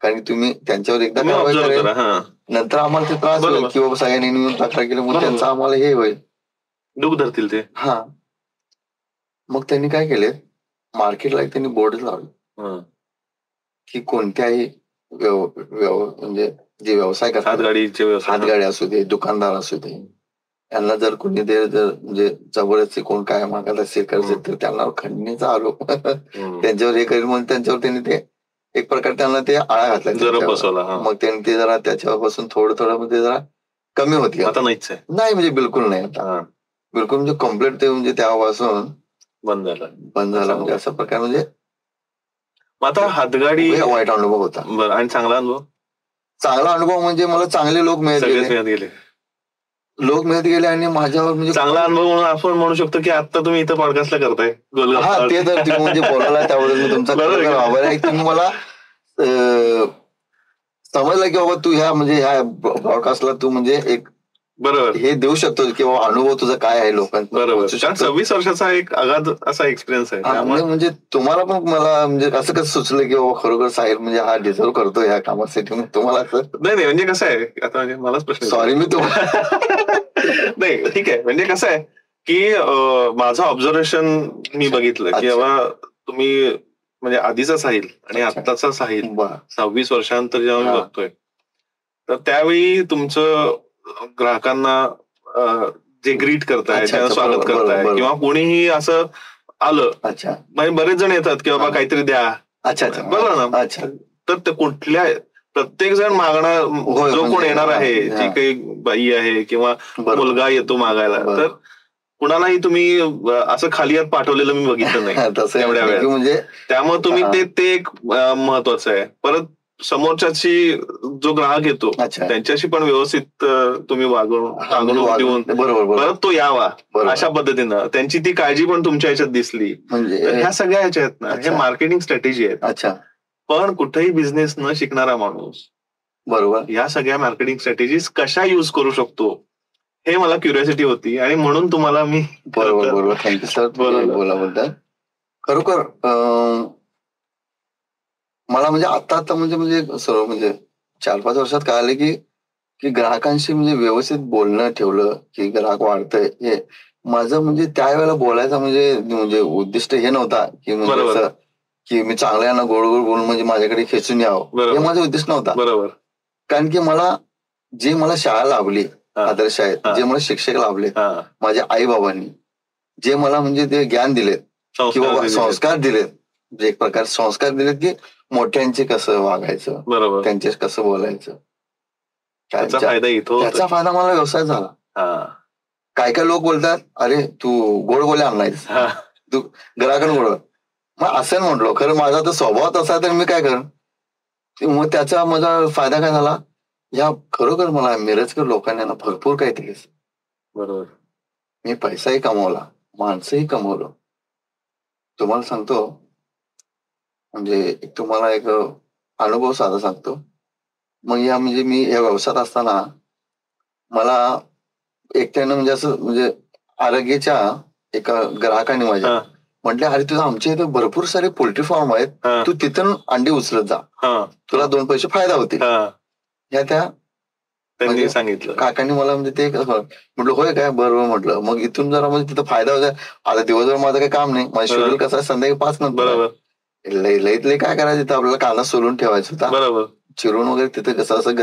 कारण तुम्ही त्यांच्यावर एकदा कारवाई करेल नंतर आम्हाला ते त्रास होईल की बाबा सगळ्यांनी मिळून तक्रार केली मग त्यांचं आम्हाला हे होईल,
डूब धरतील ते.
हा. मग त्यांनी काय केले मार्केटला त्यांनी बोर्ड लावले की कोणत्याही म्हणजे जे व्यवसाय करतात हातगाडी असू दे दुकानदार असू दे यांना जर कोणी म्हणजे जबरदस्ती कोण काय मागत असेल करत तर त्यांना खंडणीचा आरोप त्यांच्यावर हे करेल म्हणून त्यांच्यावर त्यांनी ते एक प्रकारे त्यांना ते आळा घातला. मग त्यांनी ते जरा त्याच्यापासून थोडं म्हणजे जरा कमी होती.
आता नाहीच
नाही म्हणजे बिलकुल नाही आता बिलकुल म्हणजे कम्प्लीट ते म्हणजे तेव्हापासून बंद झाला म्हणजे असा प्रकार म्हणजे.
आता हातगाडी
वाईट अनुभव होता.
बरं. आणि चांगला
अनुभव म्हणजे मला चांगले लोक मिळत गेले आणि माझ्यावर म्हणजे
चांगला अनुभव म्हणून आपण म्हणू शकतो की आता तुम्ही इथं पॉडकास्टला करताय.
हा ते तर तुम्ही म्हणजे बोलायला त्यावेळेस मी तुमचा आभार आहे. तुम्ही मला समजलं की बाबा तू ह्या ब्रॉडकास्टला तू म्हणजे एक
बरोबर
हे देऊ शकतो की बाबा अनुभव तुझा काय आहे लोकांचा.
बरोबर. 26 वर्षाचा एक अगाध असा एक्सपिरियन्स आहे.
म्हणजे तुम्हाला पण मला म्हणजे असं कसं सुचलं की बाबा खरोखर साहिल म्हणजे हा डिझर्व करतो ह्या कामासाठी. तुम्हाला असं
नाही म्हणजे कसं आहे आता म्हणजे मलाच प्रश्न
सॉरी मी तुम्हाला
नाही ठीक आहे म्हणजे कसं आहे की माझं ऑब्झर्वेशन मी बघितलं की बाबा तुम्ही म्हणजे आधीचा साहिल आणि आत्ताचा साहिल 26 वर्षानंतर जेव्हा मी बघतोय तर त्यावेळी तुमचं ग्राहकांना जे ग्रीट करताय स्वागत करताय किंवा कोणीही असं आलं म्हणजे बरेच जण येतात की बाबा काहीतरी द्या बरोबर ना. तर कुठल्या प्रत्येक जण मागणार जो कोण येणार आहे जी काही बाई आहे किंवा मुलगा येतो मागायला तर कुणालाही तुम्ही असं खाली हात पाठवलेलं मी बघितलं नाही एवढ्या वेळेत. म्हणजे त्यामुळे तुम्ही ते एक महत्वाचं आहे. परत समोरच्याची जो ग्राहक येतो त्यांच्याशी पण व्यवस्थित तुम्ही वागणूक देऊन परत तो यावा अशा पद्धतीनं त्यांची ती काळजी पण तुमच्या ह्याच्यात दिसली. म्हणजे ह्या सगळ्या ह्याच्यात ना हे मार्केटिंग स्ट्रॅटेजी आहेत. पण कुठेही बिझनेस न शिकणारा माणूस
बरोबर
या सगळ्या मार्केटिंग स्ट्रॅटेजीज कशा युज करू शकतो हे मला क्युरिओसिटी होती आणि म्हणून तुम्हाला मी
बरोबर थँक्यू सर बोलाबद्दल. खरोखर मला म्हणजे आता म्हणजे सर्व म्हणजे 4-5 वर्षात कळाले की ग्राहकांशी म्हणजे व्यवस्थित बोलणं ठेवलं की ग्राहक वाढतंय. हे माझं म्हणजे त्यावेळेला बोलायचं म्हणजे उद्दिष्ट हे नव्हता की म्हणजे की मी चांगल्यानं गोड बोलून म्हणजे माझ्याकडे खेचून यावं हे माझं उद्दिष्ट नव्हता.
बरोबर.
कारण की मला शाळा लाभली आदर्श आहेत जे मला शिक्षक लाभले माझ्या आई बाबांनी जे मला म्हणजे ते ज्ञान दिलेत किंवा संस्कार दिलेत एक प्रकार संस्कार दिलेत की मोठ्यांचे कसं वागायचं त्यांच्याशी कसं बोलायचं
त्याचा फायदा इथं होतो.
त्याचा फायदा मला व्यवसाय झाला. काय काय लोक बोलतात, अरे तू गोड बोले आणलायस, तू ग्राहकांना गोड. मग असं म्हटलो, खरं माझा तर स्वभाव तसा तर मी काय कर. मग त्याचा माझा फायदा काय झाला, या खरोखर मला मिरजकर लोकांनी ना भरपूर काही दिले.
बरोबर.
मी पैसाही कमवला, माणसंही कमवलं. तुम्हाला सांगतो, म्हणजे तुम्हाला एक अनुभव साधा सांगतो. मग या म्हणजे मी या व्यवसायात असताना मला एकट्यानं म्हणजे असं म्हणजे आरोग्याच्या एका ग्राहकाने माझ्या म्हटले, अरे तुझं आमच्या इथे भरपूर सारे पोल्ट्री फार्म आहेत, तू तिथून अंडी उचलत जा, तुला 2 पैसे फायदा होतील. ह्या त्या
त्यांनी सांगितलं.
काकांनी मला म्हणजे ते म्हटलं होय काय, बरोबर म्हटलं. मग इथून जरा म्हणजे तिथं फायदा होता. आता दिवसभर माझं काही काम नाही, माझं शेड्यूल कसं आहे, संध्याकाळी 5 नंतर लईत लई काय करायचं, तिथं आपल्याला कांदा सोलून ठेवायचा होता,
बरोबर,
चिरून वगैरे तिथं कसं असं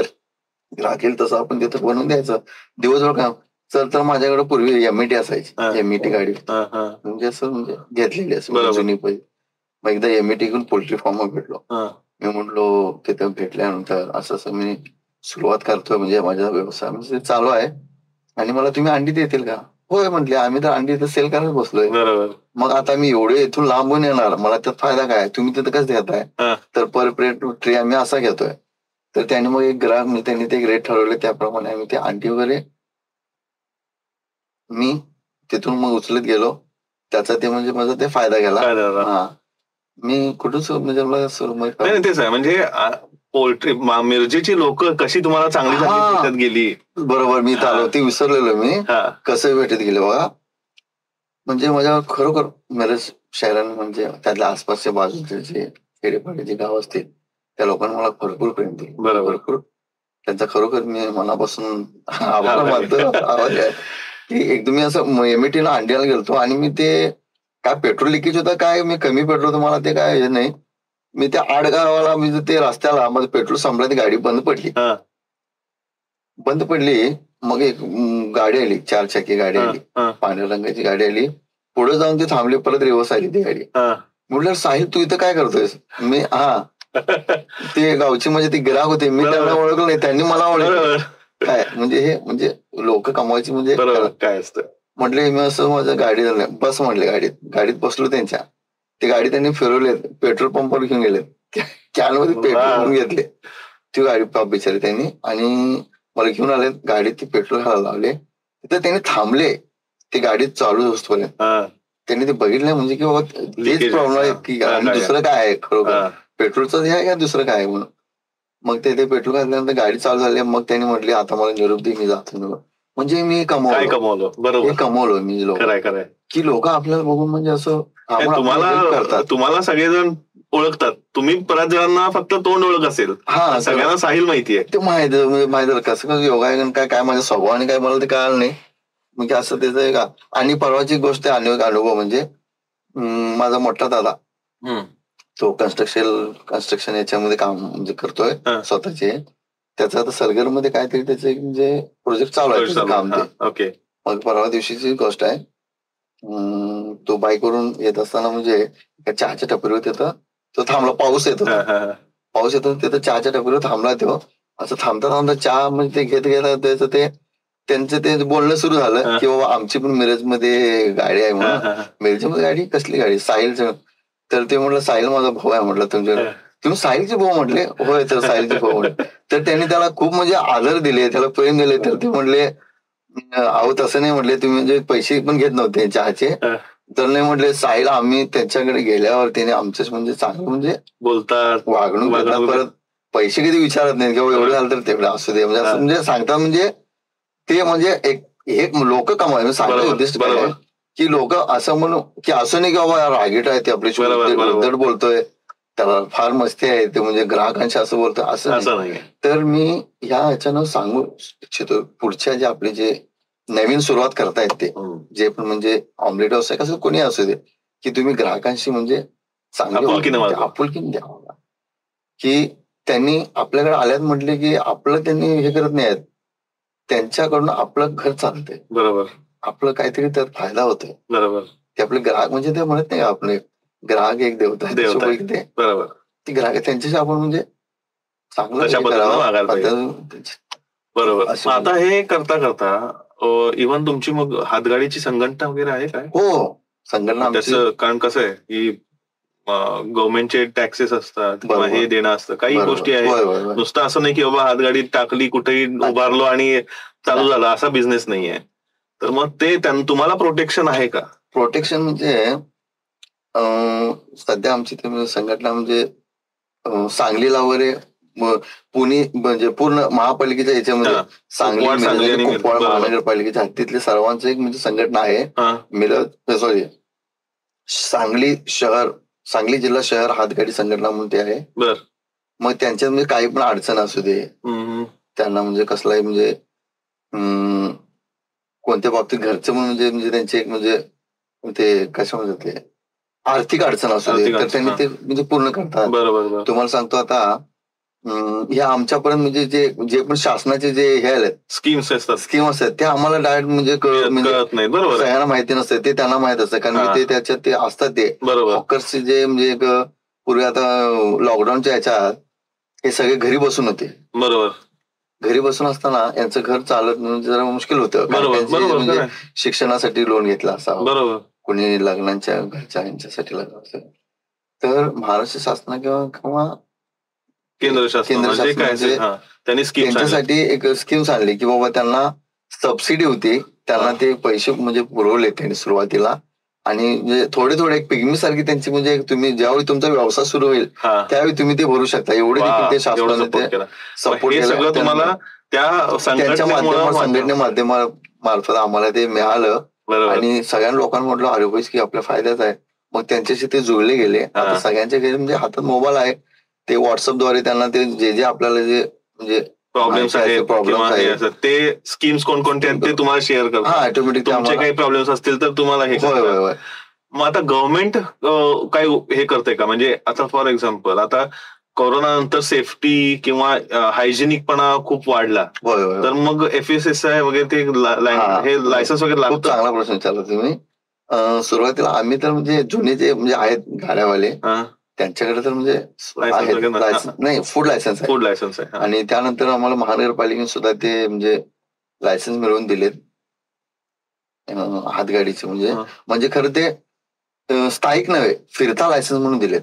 ग्राहक येईल तसं आपण तिथं बनवून द्यायचं. दिवसभर काम. तर माझ्याकडे पूर्वी एमईटी असायची, एमईटी गाडी म्हणजे असं म्हणजे घेतलेली असं जुनी पहिली. मग एकदा एमईटी घेऊन पोल्ट्री फार्म भेटलो. मी म्हटलो तिथं भेटल्यानंतर असं असं मी सुरुवात करतोय, म्हणजे माझा व्यवसाय म्हणजे चालू आहे, आणि मला तुम्ही अंडी देतील का. होय म्हटले, आम्ही तर अंडी इथं सेल करायला बसलोय. मग आता मी एवढे इथून लांबून येणार, मला त्यात फायदा काय, तुम्ही तिथं कसं घेताय. तर पर प्लेट ट्रे आम्ही असा घेतोय. तर त्याने मग एक ग्राहक म्हणजे त्यांनी ते रेट ठरवले, त्याप्रमाणे आम्ही ते अंडी वगैरे मी तिथून मग उचलत गेलो. त्याचा ते म्हणजे माझा ते फायदा गेला. मी कुठंच म्हणजे
तेच आहे, म्हणजे पोल्ट्री मिरजेची लोक कशी तुम्हाला चांगली भेटत गेली.
बरोबर, मी आलो ती विसरलेलो मी कसं भेटत गेले बघा. म्हणजे माझ्या खरोखर मिरज शहरानं म्हणजे त्यातल्या आसपासच्या बाजूचे जे खेडेपाडे जे गाव असतील त्या लोकांना मला भरपूर प्रेम दिले. भरपूर त्यांचा खरोखर मी मनापासून आभार मानतो. की एकदम मी असं एमईटीला अंड्याला गेलतो, आणि मी ते काय पेट्रोल लिकेज होतं काय, मी कमी पेट्रोल होतं मला ते काय हे नाही. मी त्या आडगावाला म्हणजे ते रस्त्याला माझं पेट्रोल संपलं, ती गाडी बंद पडली. मग एक गाडी आली, 4 चाकी गाडी आली, पांढऱ्या रंगाची गाडी आली. पुढे जाऊन ती थांबली, परत रिवर्स आली ती गाडी. म्हटलं, साहिल तू इथं काय करतोयस. मी ते गावची म्हणजे ती ग्राहक होते, मी त्यांना ओळखलं नाही, त्यांनी मला ओळखलं. काय म्हणजे हे म्हणजे लोक कमवायची म्हणजे
काय असतं.
म्हटले मी असं माझ्या गाडी बस म्हटले, गाडीत बसलो त्यांच्या. ती गाडी त्यांनी फिरवले, पेट्रोल पंपवर घेऊन गेले, कॅनमध्ये पेट्रोल घेऊन घेतले. ती गाडी बिचारी त्यांनी, आणि मला घेऊन आले गाडीत, ती पेट्रोल घालायला लावले. तिथे त्यांनी थांबले, ती गाडी चालू असतोपर्यंत. त्यांनी ते बघितलं म्हणजे की बाबा तेच प्रॉब्लेम आहे की दुसरं काय आहे, खरोखर पेट्रोलचं हे आहे का दुसरं काय आहे म्हणून. मग ते पेट्रोल घातल्यानंतर गाडी चालू झाली. मग त्यांनी म्हटले, आता मला निरोप दे, मी जातो. म्हणजे मी कमवलो. बरोबर, कमवलो मी लोक, की लोक आपल्याला बघून म्हणजे असं
तुम्हाला सगळेजण ओळखतात. तुम्ही बऱ्याच जणांना फक्त तोंड ओळख असेल, सगळ्यांना साहिल माहिती आहे.
ते माहिती कसं कसं योगायोगाने काय माझ्या स्वभावाने काय मला ते कळालं नाही. म्हणजे असं त्याचं आहे का. आणि परवाची गोष्ट अनुभव म्हणजे माझा मोठा दादा, तो कन्स्ट्रक्शन याच्यामध्ये काम म्हणजे करतोय स्वतःचे. त्याचा आता सरगरमध्ये काहीतरी त्याचे म्हणजे प्रोजेक्ट चालू आहे काम ते. मग परवा दिवशीची गोष्ट आहे, तो बाईकवरून येत असताना म्हणजे चहाच्या टपरीवर तिथं तो थांबला. पाऊस येतो तिथं चहाच्या टपरीवर थांबला. तो असं थांबता चहा म्हणजे ते घेत त्याचं ते त्यांचं ते बोलणं सुरू झालं की बाबा आमची पण मिरजमध्ये गाडी आहे म्हणून. मिरजमध्ये गाडी कसली गाडी, साहिलचं. तर ते म्हटलं, साहिल माझा भाऊ आहे म्हटलं. तुम्ही साहिलचे भाऊ म्हटले. होय, तर साहिलचे भाऊ म्हटले. तर त्यांनी त्याला खूप म्हणजे आदर दिले, त्याला प्रेम दिले. तर ते म्हटले, अहो तसं नाही म्हटले, तुम्ही म्हणजे पैसे पण घेत नव्हते चहाचे. तर नाही म्हटले, साहिल आम्ही त्यांच्याकडे गेल्यावर त्याने आमचंच म्हणजे चांगलं म्हणजे
बोलतात,
वागणूक देतात, परत पैसे कधी विचारत नाही किंवा एवढं झालं तर तेवढं असू दे म्हणजे असं म्हणजे सांगतात. म्हणजे ते म्हणजे एक लोक कमाय सांगायचं उद्दिष्ट काय की लोक असं म्हणून की असं नाही की बाबा रागीट आहे ते आपली उद्धट बोलतोय, त्याला फार मस्ती आहे ते म्हणजे ग्राहकांशी असं बोलतोय असं नाही. तर मी ह्याच्यानं सांगू इच्छितो पुढच्या जे आपले जे नवीन सुरुवात करतायत ते जे पण म्हणजे ऑमलेट व्यवसाय कसं कोणी असू दे, की तुम्ही ग्राहकांशी म्हणजे चांगली आपुलकीने द्यावा. की त्यांनी आपल्याकडे आल्यात म्हटले की आपलं त्यांनी हे करत नाही आहेत, त्यांच्याकडून आपलं घर चालतंय.
बरोबर,
आपलं काहीतरी त्यात फायदा होतोय.
बरोबर,
ते आपले ग्राहक म्हणजे ते म्हणत नाही आपले ग्राहक एक देवता आहे. बरोबर, ती ग्राहक त्यांच्याशी आपण म्हणजे चांगलं
बरोबर. आता हे करता करता इव्हन तुमची मग हातगाडीची संघटना वगैरे आहे काय?
हो, संघटना.
त्याचं कारण कसं आहे की गव्हर्नमेंटचे टॅक्सेस असतात किंवा हे देणं असतं, काही गोष्टी आहेत. नुसतं असं नाही की बाबा हातगाडी टाकली कुठेही उभारलो आणि चालू झाला, असा बिझनेस नाहीये. तर मग ते तुम्हाला प्रोटेक्शन आहे का?
प्रोटेक्शन म्हणजे सध्या आमची संघटना म्हणजे सांगलीला वगैरे, पुणे म्हणजे पूर्ण महापालिकेच्या याच्यामध्ये सांगली कुपवाड महानगरपालिकेच्या हद्दीतले सर्वांचं एक म्हणजे संघटना आहे. सॉरी, सांगली जिल्हा शहर हातगाडी संघटना म्हणून ते आहे. मग त्यांच्यात म्हणजे काही पण अडचण असू दे, त्यांना म्हणजे कसलाही म्हणजे कोणत्या बाबतीत घरचं म्हणजे त्यांचे एक म्हणजे ते कशा म्हणतात ते आर्थिक अडचण असू दे, तर त्यांनी ते म्हणजे पूर्ण करतात. तुम्हाला सांगतो आता हे आमच्यापर्यंत म्हणजे जे पण शासनाचे जे हे आले स्कीम्स असतात ते आम्हाला डायरेक्ट म्हणजे सगळ्यांना माहिती नसते, ते त्यांना माहित असतं. कारण ते त्याच्यात ते असतात ते हॉकर्सचे जे म्हणजे पूर्वी आता लॉकडाऊनच्या ह्याच्यात हे सगळे घरी बसून होते. घरी बसून असताना यांचं घर चालत म्हणजे जरा मुश्किल होतं. म्हणजे शिक्षणासाठी लोन घेतला असावं, कोणी लग्नांच्या घरच्या यांच्यासाठी लग्न असेल, तर महाराष्ट्र शासना किंवा केंद्र शासन त्यांच्यासाठी एक स्कीम्स आणली की बाबा त्यांना सबसिडी होती, त्यांना ते पैसे म्हणजे पुरवले त्यांनी सुरुवातीला. आणि म्हणजे थोडे एक पिगमी सारखी त्यांची म्हणजे तुम्ही ज्यावेळी तुमचा व्यवसाय सुरू होईल त्यावेळी तुम्ही ते भरू शकता, एवढे देखील ते शासनाने ते सपोर्ट केलं. तुम्हाला त्यांच्या संघटने माध्यमार्फत आम्हाला ते मिळालं आणि सगळ्या लोकांना म्हटलं अरे पैसे की आपल्या फायद्याच आहे. मग त्यांच्याशी ते जुळले गेले. आता सगळ्यांच्या घरी म्हणजे हातात मोबाईल आहे, ते व्हॉट्सअपद्वारे त्यांना ते जे आपल्याला जे म्हणजे
प्रॉब्लेम्स आहेत ते स्कीम्स कोणकोणते आहेत ते तुम्हाला शेअर करतात. ऑटोमॅटिक तुमचे काही प्रॉब्लेम्स असतील तर तुम्हाला हे. मग आता गव्हर्नमेंट काय हे करते का? म्हणजे आता फॉर एक्झाम्पल आता कोरोना नंतर सेफ्टी किंवा हायजेनिकपणा खूप वाढला, तर मग FSSAI वगैरे ते हे लायसन्स वगैरे लागतं.
खूप चांगला प्रश्न विचारला तुम्ही. सुरुवातीला आम्ही तर म्हणजे जुने जे म्हणजे आहेत गाड्यावाले त्यांच्याकडे तर म्हणजे नाही फूड लायसन्स आहे. आणि त्यानंतर आम्हाला महानगरपालिकेने सुद्धा ते म्हणजे लायसन्स मिळवून दिलेत हातगाडीचे. म्हणजे खरं ते स्थायिक नव्हे, फिरता लायसन्स म्हणून दिलेत.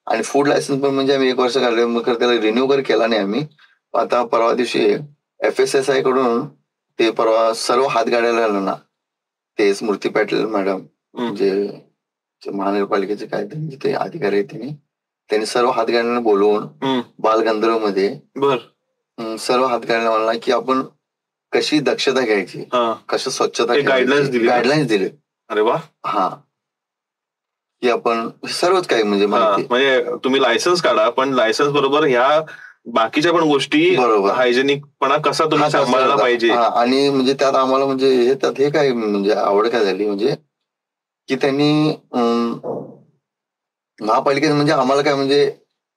आणि फूड लायसन्स पण म्हणजे आम्ही 1 वर्ष काढले, मग खरं त्याला रिन्यू वगैरे केला नाही आम्ही. आता परवा दिवशी FSSAI कडून ते परवा सर्व हातगाड्याला आलं ना, ते स्मृती पाटील मॅडम म्हणजे महानगरपालिकेचे काय ते अधिकारी आहेत, त्यांनी सर्व हातगाड्यांना बोलवून बालगंधर्व मध्ये सर्व हातगाड्यांना म्हणला की आपण कशी दक्षता घ्यायची, कशी स्वच्छता, गाईडलाईन्स दिले.
अरे वा.
की आपण सर्वच काही म्हणजे
तुम्ही लायसन्स काढा, पण लायसन्स बरोबर ह्या बाकीच्या पण गोष्टी बरोबर हायजेनिकपणा कसा तुम्ही सांभाळला पाहिजे.
आणि म्हणजे त्यात आम्हाला म्हणजे त्यात हे काय म्हणजे आवड काय झाली म्हणजे की त्यांनी महापालिकेत म्हणजे आम्हाला काय म्हणजे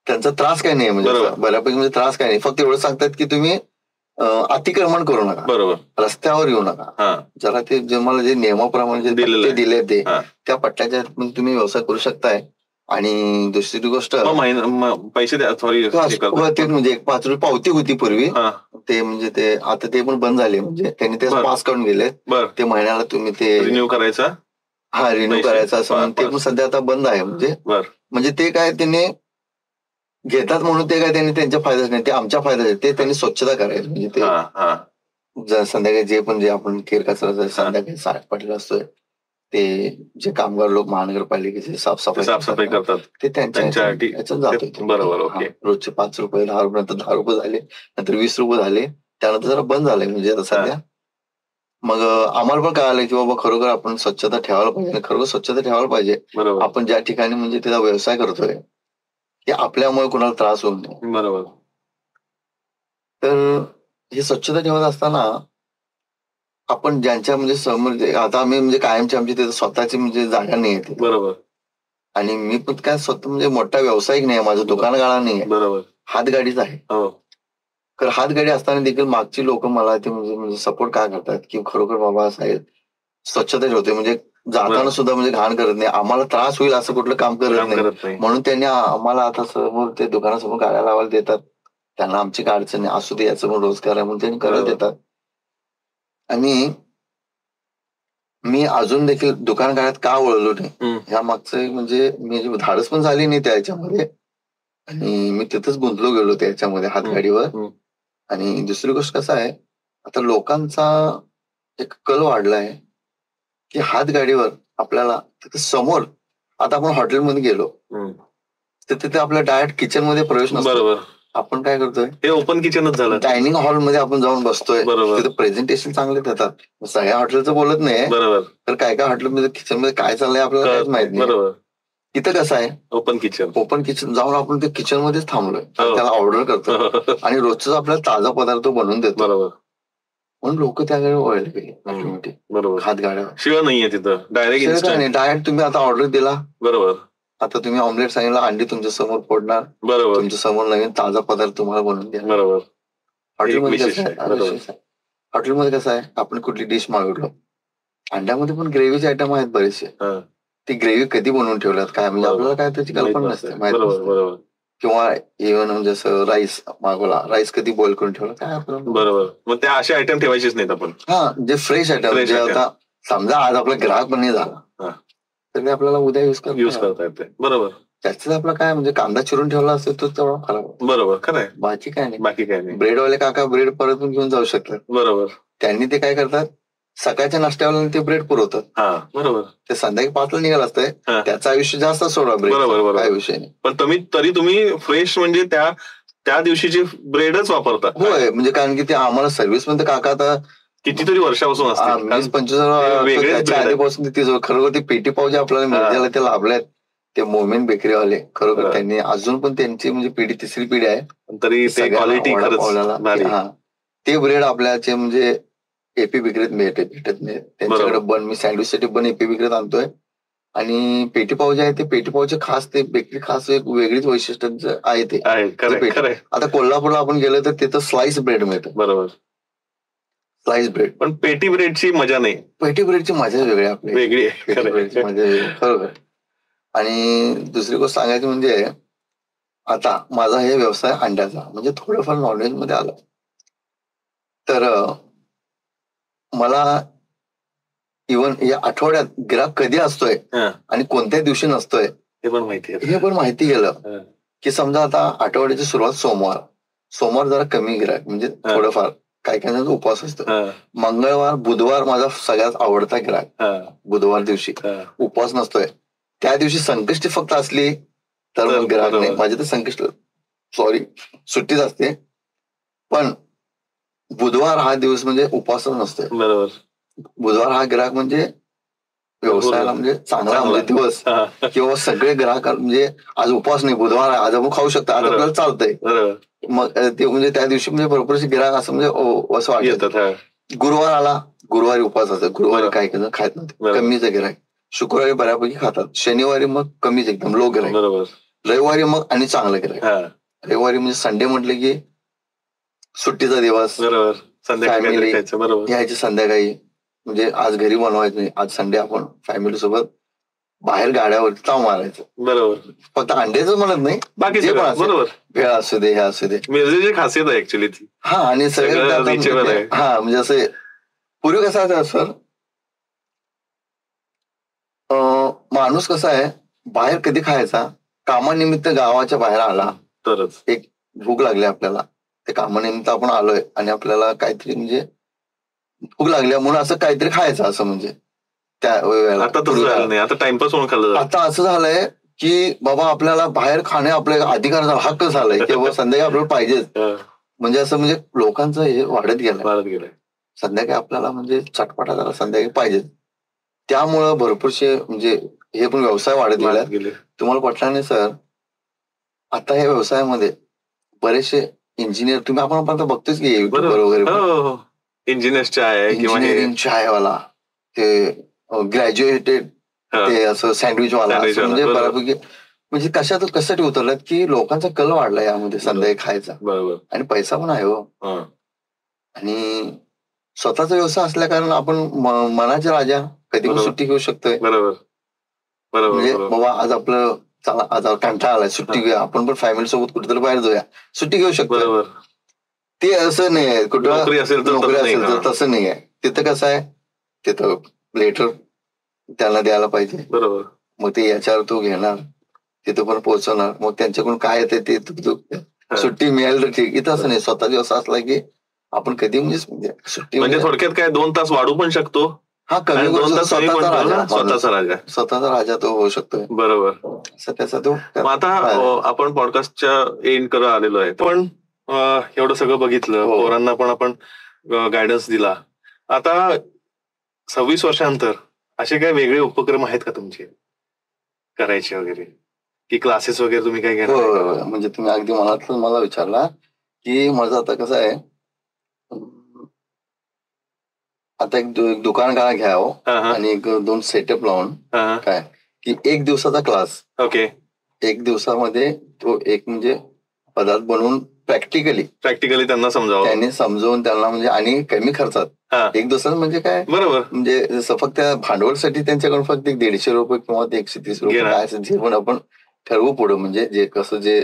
त्यांचा त्रास काय नाही, म्हणजे बऱ्यापैकी म्हणजे त्रास काय नाही. फक्त एवढं सांगतात की तुम्ही अतिक्रमण करू नका, बरोबर रस्त्यावर येऊ नका, जरा ते जे मला जे नियमाप्रमाणे जे दिले ते त्या पट्ट्याच्या तुम्ही व्यवसाय करू शकताय. आणि दुसरी गोष्ट
पैसे द्या, सॉरी
ते म्हणजे 5 रुपये पावती होती पूर्वी, ते म्हणजे ते आता ते पण बंद झाले. म्हणजे त्यांनी ते पास काढून गेले, ते महिन्याला तुम्ही ते
रिन्यू करायचा
असं म्हणून ते पण सध्या आता बंद आहे. म्हणजे ते काय त्यांनी घेतात म्हणून ते काय त्यांनी त्यांच्या फायद्याच नाही, ते आमच्या फायद्याचे. ते त्यांनी स्वच्छता करायची, म्हणजे ते संध्याकाळी जे पण जे आपण केर कचरा संध्याकाळी 60 पाटील असतोय, ते जे कामगार लोक महानगरपालिकेचे साफसफाई करतात ते त्यांच्या याच्यात जातो.
बरोबर.
रोजचे 5 रुपये 10 रुपये, नंतर 10 रुपये झाले, नंतर 20 रुपये झाले, त्यानंतर जरा बंद झालंय म्हणजे आता सध्या. मग आम्हाला पण कळालं की बाबा खरोखर आपण स्वच्छता ठेवायला पाहिजे, खरोखर स्वच्छता ठेवायला पाहिजे. आपण ज्या ठिकाणी म्हणजे त्याचा व्यवसाय करतोय ते आपल्यामुळे कुणाला त्रास होऊ नये.
बरोबर.
तर हे स्वच्छता ठेवत असताना आपण ज्यांच्या म्हणजे समोर आता आम्ही म्हणजे कायमची आमची तिथे स्वतःची म्हणजे जागा नाही आहे.
बरोबर.
आणि मी पण काय स्वतः म्हणजे मोठा व्यावसायिक नाही, माझं दुकान गाळा नाही आहे.
बरोबर.
हातगाडीच आहे. तर हातगाडी असताना देखील मागची लोक मला ते म्हणजे सपोर्ट काय करतात की खरोखर बाबा साहेब स्वच्छता ठेवते, म्हणजे जाताना सुद्धा म्हणजे घाण करत नाही, आम्हाला त्रास होईल असं कुठलं काम करत नाही. म्हणून त्यांनी आम्हाला आता समोर ते दुकानासमोर गाड्या लावायला देतात, त्यांना आमची काय अडचण नाही, असू दे याचं पण रोजगार आहे म्हणून त्यांनी करायला देतात. आणि मी अजून देखील दुकान काळात का वळलो नाही ह्या मागचं म्हणजे मी धाडस पण झाली नाही त्याच्यामध्ये, आणि मी तिथंच गुंतलो गेलो त्याच्यामध्ये हातगाडीवर. आणि दुसरी गोष्ट कसं आहे, आता लोकांचा एक कल वाढलाय की हातगाडीवर आपल्याला तिथे समोर, आता आपण हॉटेलमध्ये गेलो तर तिथे आपल्या डायरेक्ट किचन मध्ये प्रवेश नसतो. आपण काय करतोय,
हे ओपन किचनच झालं.
डायनिंग हॉलमध्ये आपण जाऊन बसतोय, तिथे प्रेझेंटेशन चांगले देतात. सगळ्या हॉटेलचं बोलत नाही, तर काय काय हॉटेलमध्ये किचन मध्ये काय चाललंय आपल्याला काहीच माहित नाही. तिथं कसं आहे,
ओपन किचन
जाऊन आपण ते किचन मध्येच थांबलोय, त्याला ऑर्डर करतो आणि रोजच आपल्याला ताजा पदार्थ बनवून देतो. म्हणून लोक त्याकडे वळले गेले ऑटोमॅटिक. हातगाड्यावर
शिवाय नाहीये तिथं,
डायरेक्ट तुम्ही आता ऑर्डर दिला,
बरोबर,
आता तुम्ही ऑमलेट सांगितलं, अंडी तुमच्या समोर फोडणार,
बरोबर,
तुमच्या समोर नवीन ताजा पदार्थ तुम्हाला बनवून द्या.
बरोबर.
हॉटेलमध्ये कसं आहे, आपण कुठली डिश मागवलो, अंड्यामध्ये पण ग्रेव्हीचे आयटम आहेत बरेचसे, ती ग्रेव्ही कधी बनवून ठेवल्यात काय म्हणजे आपल्याला काय त्याची कल्पना नसते, माहिती. किंवा इव्हन म्हणजे असं राईस मागवला, राईस कधी बॉईल करून ठेवला काय आपल्याला.
बरोबर, मग त्या असे आयटम ठेवायचेच नाहीत आपण.
जे फ्रेश आयटम, जे आता समजा आज आपला ग्राहक पण नाही झाला तर ते आपल्याला उद्या युज
करता येते. बरोबर,
त्याच्यात आपला काय म्हणजे कांदा चिरून ठेवला असेल तर तेवढा खराब.
बरोबर, खरं आहे.
बाकी काय नाही. ब्रेडवाले काका ब्रेड परत पण घेऊन जाऊ शकतात.
बरोबर,
त्यांनी ते काय करतात, सकाळच्या नाश्त्यावाला ते ब्रेड पुरवतात.
बरोबर,
ते संध्याकाळी 5ला निघालं असतंय, त्याचं आयुष्य जास्त सोडा ब्रेड.
बरोबर,
काय विषय नाही.
पण तरी तुम्ही फ्रेश म्हणजे त्या दिवशीची ब्रेडच वापरता.
होय, म्हणजे कारण की ते आम्हाला सर्व्हिस मध्ये काका आता
कितीतरी वर्षापासून असते,
20-25 आधीपासून खरोखर ते पेटी पाव जे आपल्याला मिळाले ते लाभलेत, ते मोमेन बेकरीवाले खरोखर त्यांनी अजून पण त्यांची म्हणजे पिढी, तिसरी पिढी आहे
तरी क्वालिटी
ते ब्रेड आपल्याचे म्हणजे एपी बेकरीत भेटत नाही. त्यांच्याकडे बन, मी सँडविच साठी बन एपी बेकरीत आणतोय. आणि पेटी पाव जे आहे ते पेटी पावचे खास, ते बेकरी खास एक वेगळीच वैशिष्ट्य आहे ते. आता कोल्हापूरला आपण गेलो तर तिथं स्लाइस ब्रेड मिळतं.
बरोबर,
स्लाइस ब्रेड.
पण पेटी ब्रेडची मजा नाही.
पेटी ब्रेडची मजा वेगळी आपली,
वेगळी
बरोबर. आणि दुसरी गोष्ट सांगायची म्हणजे आता माझा हे व्यवसाय अंड्याचा, म्हणजे थोडंफार नॉनव्हेज मध्ये आलं तर मला इव्हन या आठवड्यात गिराक कधी असतोय आणि कोणत्या दिवशी नसतोय
हे
पण माहिती गेलं की समजा आता आठवड्याची सुरुवात सोमवार जरा कमी गिराक, म्हणजे थोडंफार काही काही उपवास असतो. मंगळवार बुधवार माझा सगळ्यात आवडता गिराक, बुधवार दिवशी उपवास नसतोय. त्या दिवशी संकष्टी फक्त असली तर मग गिराक नाही. माझी तर सुट्टीच असते, पण बुधवार हा दिवस म्हणजे उपवासच नसतोय.
बरोबर,
बुधवार हा गिराक म्हणजे व्यवसायाला म्हणजे चांगला म्हणजे दिवस, किंवा सगळे ग्राहक म्हणजे आज उपवास नाही, बुधवार आहे, आज आपण खाऊ शकतो, आज आपल्याला चालतंय. मग ते म्हणजे त्या दिवशी म्हणजे भरपूरचे गिराक असं म्हणजे असं वाटतं. गुरुवार आला, गुरुवारी उपवास असतो, गुरुवारी काही काही खात नव्हते, कमीच गिराक. शुक्रवारी बऱ्यापैकी खातात, शनिवारी मग कमीच, एकदम लो गिराक. रविवारी मग आणि चांगलं गिराक. रविवारी म्हणजे संडे म्हटलं की सुट्टीचा दिवस, फॅमिली यायची संध्याकाळी, म्हणजे आज घरी बनवायचं नाही, आज संडे आपण फॅमिली सोबत बाहेर गाड्यावर ताव मारायचं.
बरोबर,
फक्त अंड्याच म्हणत नाही, बाकी जे पण बरोबर, भेळ असू दे, हे असू दे,
मिरजेची खासियत आहे ऍक्च्युली ती.
आणि सगळं म्हणजे असं पूर्वी कसं आहे सर, माणूस कसा आहे, बाहेर कधी खायचा, कामानिमित्त गावाच्या बाहेर आला तरच, एक भूक लागली आपल्याला, ते कामानिमित्त आपण आलोय आणि आपल्याला काहीतरी म्हणजे भूक लागल्या म्हणून असं काहीतरी खायचं, असं म्हणजे त्या वेळेला.
आता टाइमपास म्हणून खाल्लं.
आता असं झालंय की बाबा आपल्याला बाहेर खाणे आपल्या अधिकार झाला, हक्क झालाय, किंवा संध्याकाळी आपल्याला पाहिजेच, म्हणजे असं म्हणजे लोकांचं हे वाढत गेलंय. संध्याकाळी आपल्याला म्हणजे चटपटा झाला, संध्याकाळी पाहिजे. त्यामुळं भरपूरशे म्हणजे हे पण व्यवसाय वाढत गेले. तुम्हाला पटलं नाही सर, आता या व्यवसायामध्ये बरेचसे इंजिनियर, तुम्ही आपण बघतोच की वगैरे,
इंजिनिअरिंग
चायवाला, ते ग्रॅज्युएटेड, ते असं सँडविच वाला, म्हणजे बऱ्यापैकी म्हणजे कशासाठी उतरल्यात की लोकांचा कल वाढला यामध्ये संध्याकाळी खायचा.
बरोबर,
आणि पैसा पण आहे हो, आणि स्वतःचा व्यवसाय असल्या कारण आपण मनाचे राजा, कधी पण सुट्टी घेऊ शकतोय.
बरोबर,
म्हणजे बाबा आज आपलं चला आता कंटाळा आलाय, सुट्टी घेऊया, आपण पण फॅमिली सोबत कुठेतरी बाहेर जाऊया, सुट्टी घेऊ शकतो.
बरोबर.
ते असं नाही आहे, कुठं
नोकरी असेल
तर तसं नाही आहे. तिथं कसं आहे, तिथं लेटर त्याला द्यायला पाहिजे.
बरोबर.
मग ते याच्यावर तू घेणार, तिथं पण पोहोचवणार, मग त्यांच्याकडून काय येते ते सुट्टी मिळाली तर ठीक. इथं असं नाही, स्वतः दिवस असला की आपण कधी म्हणजे सुट्टी
म्हणजे थोडक्यात काय 2 तास वाढू पण शकतो.
हा, कमी
2 तास
स्वतःचा राजा तो होऊ शकतो.
बरोबर.
असं त्याचा तो.
आता आपण पॉडकास्टच्या एंड करत आलेलो आहे, पण एवढं सगळं बघितलं, पोरांना पण आपण गायडन्स दिला. आता 26 वर्षांनंतर असे काय वेगळे उपक्रम आहेत का तुमचे करायचे वगैरे, की क्लासेस वगैरे तुम्ही काय घेणार?
म्हणजे तुम्ही अगदी मनातलं मला विचारला की माझं आता कसं आहे, आता एक दुकान का घ्यावं आणि 2 सेटअप लावून काय की 1 दिवसाचा क्लास.
ओके.
1 दिवसामध्ये तो एक म्हणजे पदार्थ बनवून प्रॅक्टिकली
त्यांना
समजावून त्यांना म्हणजे आणि कमी खर्चात 1 दिवसात म्हणजे काय.
बरोबर.
म्हणजे जसं फक्त भांडवलसाठी त्यांच्याकडून फक्त 150 रुपये किंवा 130 रुपये काय असेल जे पण आपण ठरवू पुढं, म्हणजे जे कसं जे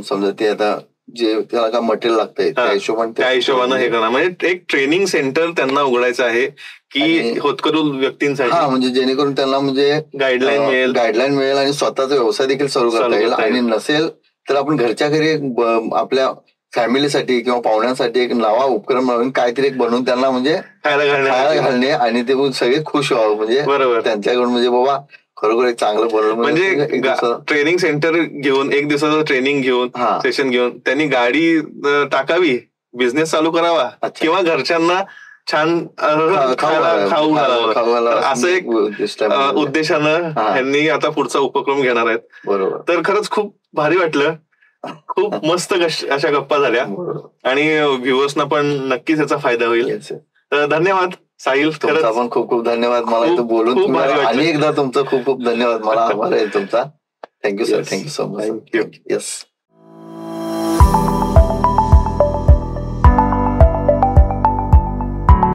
समजा ते आता जे त्याला काय मटेरियल लागतंय त्या
हिशोबानं हे करणार. म्हणजे एक ट्रेनिंग सेंटर त्यांना उघडायचं आहे की होतकरू व्यक्तींसाठी.
हा, म्हणजे जेणेकरून त्यांना म्हणजे गाईडलाईन मिळेल आणि स्वतःचा व्यवसाय देखील सुरू करता येईल. आणि नसेल तर आपण घरच्या घरी आपल्या फॅमिलीसाठी किंवा पाहुण्यांसाठी एक नवा उपक्रम म्हणून काहीतरी एक बनवून त्यांना म्हणजे खायला घालणे आणि ते सगळे खुश व्हावं. म्हणजे त्यांच्याकडून म्हणजे बाबा खरोखर एक चांगलं बनवलं.
म्हणजे ट्रेनिंग सेंटर घेऊन 1 दिवसाचं ट्रेनिंग घेऊन सेशन घेऊन त्यांनी गाडी टाकावी, बिझनेस चालू करावा किंवा घरच्यांना छान खाऊ घालावं, असं एक उद्देशानं त्यांनी आता पुढचा उपक्रम घेणार आहेत.
बरोबर.
तर खरंच खूप भारी वाटलं, खूप मस्त अशा गप्पा झाल्या आणि व्ह्युअर्सना पण नक्कीच याचा फायदा होईल. तर धन्यवाद साहिल,
तुमचा पण खूप खूप धन्यवाद. मला इथं बोलून आणि एकदा तुमचा खूप खूप धन्यवाद. मला आभार आहे तुमचा. Thank you sir, thank you so much.
Thank you.
Yes.